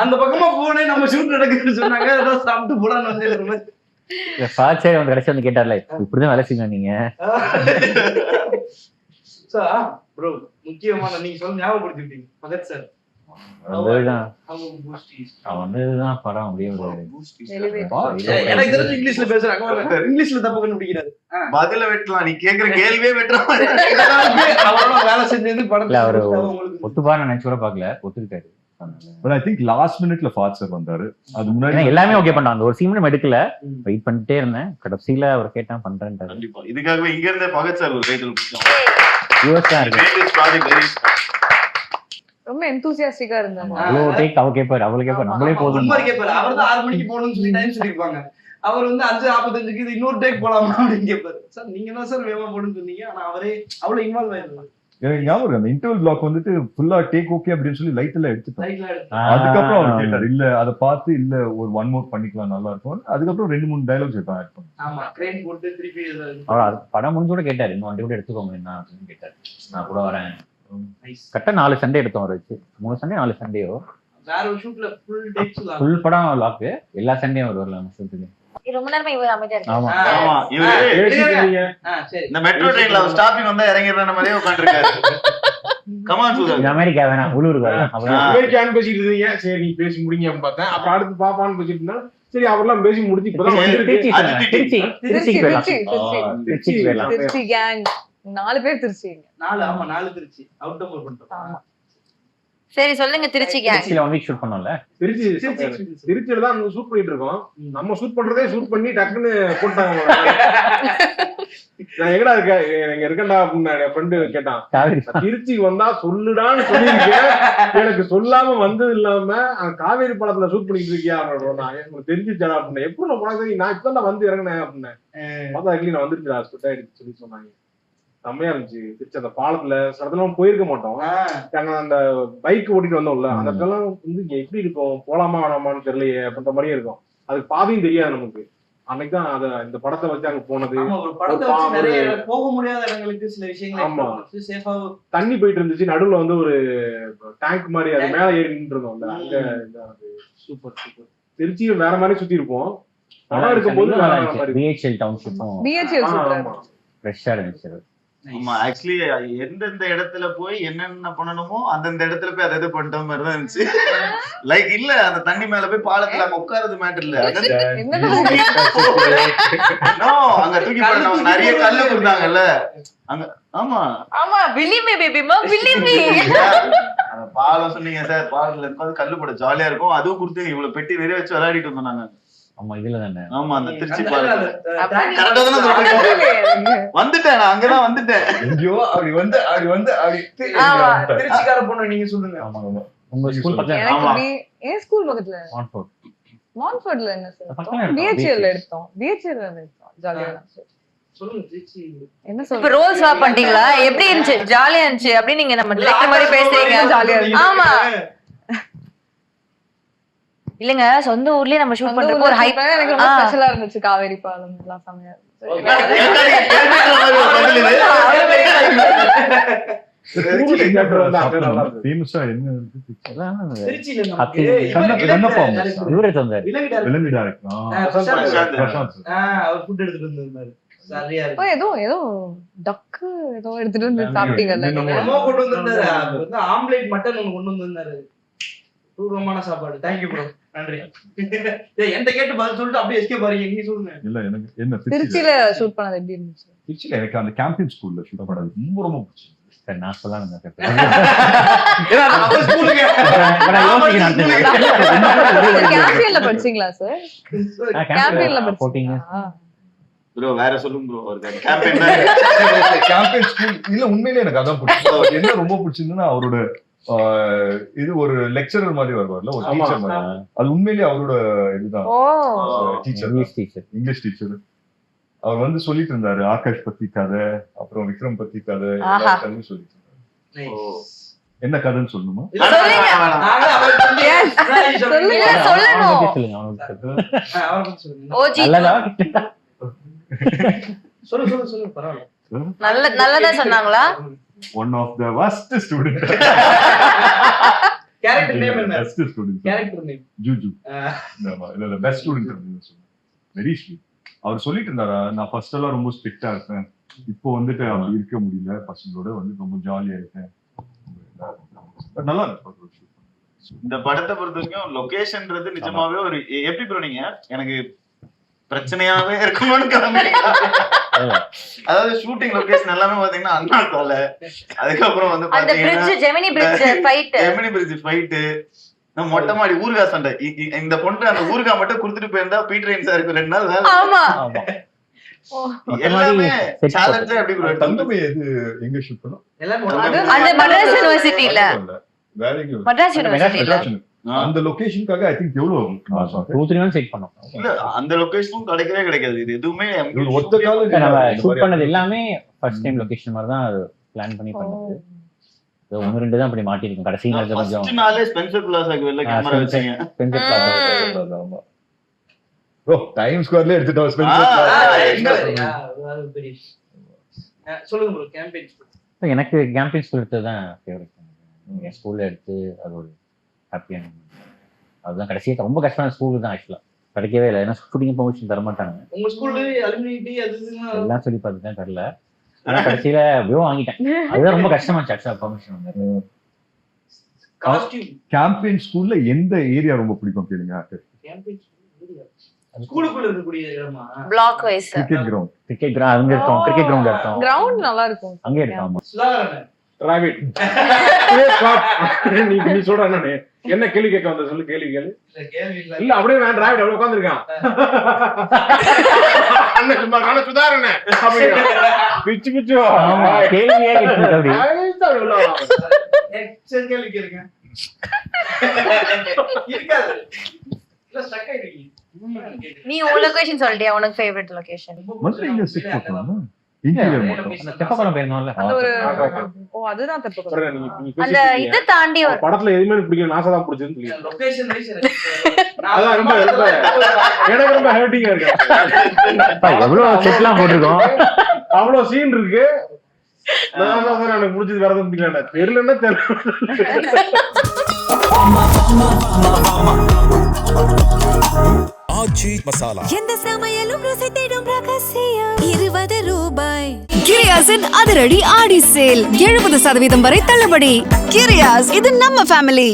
Speaker 6: அந்த பக்கமா போனே நம்ம ஷூட் நடக்குதுன்னு சொன்னாங்க, ஏதோ சாப்பிட்டு போலான்னு வந்து
Speaker 9: சாச்சே வந்து கடைசி வந்து கேட்டார்ல, இப்படிதான் வேலை செய்யணும் நீங்க.
Speaker 6: ப்ரோ முக்கியமான நீங்க சொல்ல ஞாபகப்படுத்திட்டீங்க பகத் சார்.
Speaker 9: அவன்தான் படம் அப்படியே
Speaker 6: எனக்கு தெரிஞ்சு இங்கிலீஷ்ல பேசுறாங்க, இங்கிலீஷ்ல தப்பு கண்டுபிடிக்கிறாரு.
Speaker 1: பதில வெட்டலாம், நீ கேக்குற கேள்வியே வெட்டலாம்.
Speaker 6: அவரோட வேலை செஞ்சது படத்துல
Speaker 9: அவரு ஒத்துப்பான்னு நினைச்சு கூட பாக்கல, ஒத்துக்கிட்டாரு.
Speaker 4: But I think last minuteல ஃபாத் சார் வந்தாரு. அது முன்னாடி
Speaker 9: எல்லாமே ஓகே பண்ணான். அந்த ஒரு சீன் நம்ம எடுக்கல, வெயிட் பண்ணிட்டே இருந்தேன். கடைசியில அவர் கேட்டா பண்றேன்ட்டாரு.
Speaker 1: கண்டிப்பா இதுக்காகவே இங்க இருந்தே பகத் சார் ஒரு டைட்டில் கொடுத்தோம்.
Speaker 9: யூஎஸ் தான் இருக்கு.
Speaker 3: ரொம்ப எந்தூசியாஸ்டிக்கா இருந்தாங்க.
Speaker 9: அவ்வளோ டேக் அவ கேட்பாரு, அவளை கேட்பாரு, நம்மளே போதும்.
Speaker 6: அவர் தான் 6 மணிக்கு போகணும்னு சொல்லி டைம் சொல்லிருப்பாங்க. அவர் வந்து 5:45க்கு இது இன்னொரு டேக் போலாமா அப்படின்னு கேட்பாரு. சார் நீங்க தான் சார் வேகமா போடுன்னு சொன்னீங்க, ஆனா அவரே அவ்வளவு இன்வால்வ் ஆயிருந்தாரு.
Speaker 4: எனக்கு ஞாபகம் அந்த இன்டர்வல் பிளாக் வந்துட்டு ஃபுல்லா டேக் ஓகே அப்படின்னு சொல்லி லைட் எல்லாம் எடுத்துட்டோம். அதுக்கப்புறம் அவர் கேட்டார், இல்ல அதை பார்த்து இல்ல ஒரு 1 more பண்ணிக்கலாம் நல்லா இருக்கும். அதுக்கப்புறம் 2-3 டயலாக்ஸ் எடுத்து ஆட் பண்ணோம்.
Speaker 6: ஆமா கிரேன் போட்டு திருப்பி
Speaker 9: அவர் படம் முடிஞ்சு கூட கேட்டாரு, இன்னும் வண்டி கூட எடுத்துக்கோங்க என்ன அப்படின்னு கேட்டாரு. நான் கூட வரேன். கரெக்டா 4 சண்டே எடுத்தோம் அவர் வச்சு. 3 சண்டே 4 சண்டேயோ
Speaker 6: வேற ஒரு ஷூட்ல ஃபுல் டேக்ஸ்
Speaker 9: ஃபுல் படம் லாக். எல்லா சண்டேயும் அவர் வரலாம் ஷூட்டுக்கு.
Speaker 5: ரொம்ப நேரமா இவர் அமைதியா இருக்கு.
Speaker 9: ஆமா
Speaker 1: ஆமா இவரு
Speaker 6: சரி
Speaker 1: இந்த மெட்ரோ ட்ரெயின்ல ஸ்டாப்பிங் வந்தா இறங்கிடுற மாதிரியே உட்கார்ந்திருக்காரு. கமான் சுதா
Speaker 9: அமெரிக்கா வேணாம் உள்ளூருக்கு வரலாம்.
Speaker 7: அமெரிக்கான்னு பேசிட்டு இருந்தீங்க, சரி நீ பேசி முடிங்க அப்படின்னு பார்த்தேன். அப்புறம் அடுத்து பாப்பான்னு பேசிட்டு இருந்தா சரி அவர்லாம் பேசி முடிச்சு இப்பதான்
Speaker 3: திருச்சி கேங் 4 பேர் திருச்சி.
Speaker 6: 4 திருச்சி அவுட் ஆஃப் பண்ணிட்டோம்.
Speaker 5: சரி சொல்லுங்க திருச்சி கேங்.
Speaker 9: திருச்சியில 1 வீக் ஷூட் பண்ணோம்ல.
Speaker 7: திருச்சியில தான் ஷூட் பண்ணிட்டு இருக்கோம். நம்ம ஷூட் பண்றதே ஷூட் பண்ணி டக்குன்னு போட்டாங்க. நான் எங்கடா இருக்க எங்க இருக்கேன்டா அப்படின்னு என் ஃப்ரெண்டு கேட்டான்.
Speaker 9: காவேரி
Speaker 7: திருச்சி வந்தா சொல்லுடான்னு சொல்லியிருக்கேன், எனக்கு சொல்லாம வந்தது இல்லாம காவேரி படத்துல ஷூட் பண்ணிட்டு இருக்கியா அப்படின்னு. எனக்கு தெரிஞ்சிச்சா அப்படின்னு. எப்படி நான் போனா நான் இப்பதான் வந்து இறங்கினேன் அப்படின்னு பார்த்தா actually நான் வந்துருச்சு ஹாஸ்பிட்டல் ஆயிடுச்சு சொல்லி சொன்னாங்க. செம்மையா இருந்துச்சு. திருச்சி அந்த பாலத்துல சில இடத்துல போயிருக்க மாட்டோம். நாங்க அந்த பைக் ஓட்டிட்டு வந்தோம்ல, அந்த இடத்துல வந்து இங்க எப்படி இருக்கும், போலாமா வேணாமான்னு தெரியலையே அப்படின்ற மாதிரியே இருக்கும். அதுக்கு பாதையும் தெரியாது நமக்கு. அன்னைக்கு தான் அத இந்த படத்தை வச்சு அங்க போனது.
Speaker 6: ஒரு படத்தை வச்சு நிறைய போக முடியாத இடங்களுக்கு சில விஷயங்கள் சேஃபா
Speaker 7: தண்ணி போயிட்டு இருந்துச்சு, நடுவுல வந்து ஒரு டேங்க் மாதிரி அது மேல ஏறி நின்று இருந்தோம்ல, அங்க
Speaker 6: சூப்பர் சூப்பர்.
Speaker 7: திருச்சியில வேற மாதிரி சுத்தி இருப்போம். படம் இருக்கும்போது
Speaker 9: பிஹெச்எல் டவுன்ஷிப்பும்
Speaker 3: BHL சூப்பரா
Speaker 9: ஃப்ரெஷ்ஷா இருந்துச்சு.
Speaker 1: ஆமா ஆக்சுவலி எந்தெந்த இடத்துல போய் என்னென்ன பண்ணணுமோ அந்தந்த இடத்துல போய் அதை பண்ணிட்ட மாதிரி தான் இருந்துச்சு. லைக் இல்ல அந்த தண்ணி மேல போய் பாலத்துல அங்க உட்காரது மேட்டர் இல்ல, அங்க தூக்கி போட நிறைய கல்லு கொடுத்தாங்கல்ல அங்க. ஆமா
Speaker 5: ஆமா believe me baby ma believe me.
Speaker 1: அந்த பாலம் சொன்னீங்க சார், பாலத்துல இருந்து கல்லு போட ஜாலியா இருக்கும். அதுவும் கொடுத்து இவ்வளவு பெட்டி நிறைய வச்சு விளையாடிட்டு வந்தோம் நாங்க.
Speaker 9: ஆமா இதுல தானே.
Speaker 1: ஆமா அந்த திருச்சி பாலம் கரெக்டா தானே சொல்றீங்க. வந்துட்டேன் நான் அங்கதான் வந்துட்டேன்.
Speaker 4: எங்கேயோ அப்படி வந்து
Speaker 6: திருச்சிக்கார பொண்ணு நீங்க சொல்லுங்க.
Speaker 9: ஆமா ஆமா உங்க ஸ்கூல் பக்கத்துல.
Speaker 3: எனக்கு ஏன் ஸ்கூல் பக்கத்துல
Speaker 9: மான்ஃபோர்ட்.
Speaker 3: மான்ஃபோர்ட்ல என்ன சார்
Speaker 9: பக்கத்துல இருக்கோம்.
Speaker 3: BHL எடுத்தோம். BHL எடுத்தோம். ஜாலியா இருந்துச்சு.
Speaker 6: சொல்லுங்க திருச்சி
Speaker 3: என்ன
Speaker 5: இப்ப
Speaker 3: சொல்ற
Speaker 5: ரோல் ஸ்வாப் பண்ணிட்டீங்களா? எப்படி இருந்துச்சு? ஜாலியா இருந்துச்சு அப்படி நீங்க நம்ம டிரெக்டர் மாதிரி பேசுறீங்க.
Speaker 3: ஜாலியா இருந்துச்சு.
Speaker 5: ஆமா இல்லங்க சொந்த ஊர்லயே நம்ம ஷூட் பண்றப்போ ஒரு ஹைப்
Speaker 3: எனக்கு ரொம்ப ஸ்பெஷலா இருந்துச்சு. காவேரி பாலம் எல்லாம் செமையா இருந்துச்சு.
Speaker 6: திருச்சியில
Speaker 9: இவரே தந்தாரு.
Speaker 6: அவர் ஃபுட் எடுத்துட்டு வந்திருந்தாரு. சரியா
Speaker 3: இப்போ ஏதோ டக்கு ஏதோ எடுத்துட்டு வந்து சாப்பிட்டீங்கல்ல நீங்க.
Speaker 6: என்னமோ கொண்டு வந்திருந்தாரு. அது வந்து ஆம்லேட் மட்டன் ஒன்று கொண்டு வந்திருந்தாரு. தூரமான சாப்பாடு. தேங்க்யூ ப்ரோ, நன்றி. என்கிட்ட கேட்டு பதில் சொல்லிட்டு அப்படியே எஸ்கேப் பாருங்க. நீங்க சொல்லுங்க.
Speaker 4: இல்ல எனக்கு என்ன
Speaker 3: திருச்சியில ஷூட் பண்ணது எப்படி இருந்துச்சு?
Speaker 4: திருச்சியில எனக்கு அந்த கேம்பியன் ஸ்கூல்ல ஷூட் பண்ணது ரொம்ப ரொம்ப பிடிச்சது.
Speaker 9: சரி நான் சொல்லலாம்.
Speaker 3: கேம்பியன்ல படிச்சீங்களா சார்? கேம்பியன்ல படிச்சீங்களா?
Speaker 1: ப்ரோ வேற சொல்லுங்க ப்ரோ. ஒரு கேம்பெயின்
Speaker 4: கேம்பியன் ஸ்கூல் இல்ல உண்மையிலேயே எனக்கு அதான் பிடிச்சது. என்ன ரொம்ப பிடிச்சிருந்ததுன்னா அவரோட இது ஒரு லெக்சரர் மாதிரி வருவார்ல, ஒரு டீச்சர் மாதிரி. அது உண்மையிலேயே அவரோட இதுதான் டீச்சர், இங்கிலீஷ் டீச்சர். அவர் வந்து சொல்லிட்டு இருந்தாரு ஆகாஷ் பத்தி கதை, அப்புறம் விக்ரம் பத்தி கதை சொல்லிட்டு இருந்தாரு. என்ன கதைன்னு சொல்லணுமா?
Speaker 5: நல்லதா சொன்னாங்களா?
Speaker 4: One of the worst student.
Speaker 6: Character name என்ன?
Speaker 4: Best student.
Speaker 6: கேரக்டர் நேம்
Speaker 4: ஜூஜு. இல்ல பெஸ்ட் ஸ்டூடண்ட் அப்படின்னு சொல்லுங்க. Very sweet. அவர் சொல்லிட்டு இருந்தாரா, நான் ஃபர்ஸ்ட் எல்லாம் ரொம்ப ஸ்ட்ரிக்ட்டா இருப்பேன், இப்போ வந்துட்டு அப்படி இருக்க முடியல, பசங்களோட வந்து ரொம்ப ஜாலியா இருக்கேன். நல்லா இருக்கு.
Speaker 1: இந்த படத்தை பொறுத்த வரைக்கும் லொகேஷன்ன்றது நிஜமாவே ஒரு எப்படி ப்ரோ நீங்க எனக்கு பிரச்சனையாவே இருக்கணும்னு கிளம்பிட்டீங்க. அதாவது ஷூட்டிங் லொகேஷன் எல்லாமே பாத்தீங்கன்னா அண்ணா சாலை, அதுக்கப்புறம் வந்து
Speaker 5: அந்த பிரிட்ஜ் ஜெமினி
Speaker 1: பிரிட்ஜ் ஃபைட், மொட்டை மாடி ஊர்கா சண்டை. இந்த பொண்ணு அந்த ஊர்கா மட்டும் குடுத்துட்டு போயிருந்தா பீட்டர் சாருக்கு 2 நாள் வேலை.
Speaker 5: ஆமா
Speaker 1: எல்லாமே சேலஞ்சா. எப்படி ப்ரோ
Speaker 4: தங்கமே எது எங்க ஷூட் பண்ணோம்?
Speaker 5: அந்த மദ്രാസ് யுனிவர்சிட்டில.
Speaker 4: வேற எங்க?
Speaker 5: மദ്രാസ് யுனிவர்சிட்டில.
Speaker 4: அந்த லொகேஷனுக்காக ஐ திங்க் எவ்வளவு
Speaker 9: 2-3 நாள் செக் பண்ணோம்.
Speaker 1: இல்ல அந்த லொகேஷனும் கிடைக்கவே கிடைக்காது. இது எதுவுமே
Speaker 4: ஒத்த கால
Speaker 9: நம்ம ஷூட் பண்ணது எல்லாமே ஃபர்ஸ்ட் டைம் லொகேஷன் மாதிரி தான் பிளான் பண்ணி பண்ணது. 1-2 தான் அப்படி மாட்டிருக்கோம். கடைசி நேரத்துல கொஞ்சம்
Speaker 1: ஃபர்ஸ்ட் நாளே ஸ்பென்சர் பிளாஸாக்கு வெளில கேமரா வச்சீங்க.
Speaker 9: Spencer Plaza.
Speaker 4: ஆமா ப்ரோ, டைம் ஸ்கொயர்ல எடுத்துட்டோம் ஸ்பென்சர்.
Speaker 6: சொல்லுங்க ப்ரோ. கேம்பெயின்
Speaker 9: எனக்கு கேம்பியன் ஸ்கூல் எடுத்தது தான் ஃபேவரட். என் ஸ்கூல்ல எடுத்து அது ஒரு ஹாப்பியான அதுதான். கடைசியாக ரொம்ப கஷ்டமான ஸ்கூல் தான் ஆக்சுவலா. கிடைக்கவே இல்லை, ஏன்னா ஷூட்டிங் பெர்மிஷன் தர மாட்டாங்க.
Speaker 6: உங்க ஸ்கூல்ல அலுமினிட்டி அது
Speaker 9: எல்லாம் சொல்லி பார்த்துட்டேன், தரல. ஆனா கடைசியில அப்படியே வாங்கிட்டேன். அதுதான் ரொம்ப கஷ்டமாச்சு ஆக்சுவலா பெர்மிஷன் வந்து.
Speaker 4: கேம்பியன் ஸ்கூல்ல எந்த ஏரியா ரொம்ப பிடிக்கும் கேளுங்க.
Speaker 6: ஸ்கூலுக்குள்ள இருக்கக்கூடிய இடமா?
Speaker 5: Block wise
Speaker 4: cricket ground.
Speaker 9: Cricket ground அங்க இருக்கும். கிரிக்கெட் கிரவுண்ட் இருக்கும்.
Speaker 3: கிரவுண்ட் நல்லா இருக்கும்.
Speaker 9: அங்க இருக்கும்.
Speaker 6: சுதாகரன்
Speaker 7: ராபிட் நீ சொல்ற நானு என்ன கேள்வி கேட்க வந்த சொல்லு, கேள்வி கேளு. இல்ல அப்படியே நான் டிராவிட் அவ்வளவு உட்காந்துருக்கான் சுதாரண பிச்சு பிச்சு
Speaker 9: கேள்வியே கேட்டு
Speaker 6: கேள்வி கேளுங்க. இருக்காது இல்ல ஸ்டக் ஆயிடுவீங்க.
Speaker 5: நீ உன் லொகேஷன் சொல்லிட்டியா? உனக்கு ஃபேவரட் லொகேஷன்?
Speaker 9: தெப்பக்குளம் போயிருந்தோம்ல.
Speaker 3: அந்த ஒரு அதுதான் தெப்பக்குளம்.
Speaker 5: அந்த இதை தாண்டி ஒரு
Speaker 7: படத்துல எதுவுமே பிடிக்கல, நாசா தான் பிடிச்சதுன்னு
Speaker 6: லொகேஷன் வைஸ்
Speaker 7: அதான் ரொம்ப எனக்கு ரொம்ப ஹர்ட்டிங்கா இருக்கு.
Speaker 9: எவ்வளவு செட்லாம் போட்டிருக்கோம்,
Speaker 7: அவ்வளவு சீன் இருக்கு. எனக்கு பிடிச்சது வேற எதுவும் பிடிக்கல, தெரியலன்னா தெரியல.
Speaker 8: எந்த சமையலும் ருசி தேடும் ரகசியம் 20 ரூபாய். கிரியாஸின் அதிரடி ஆடி சேல் 70% வரை தள்ளுபடி. கிரியாஸ், இது நம்ம ஃபேமிலி.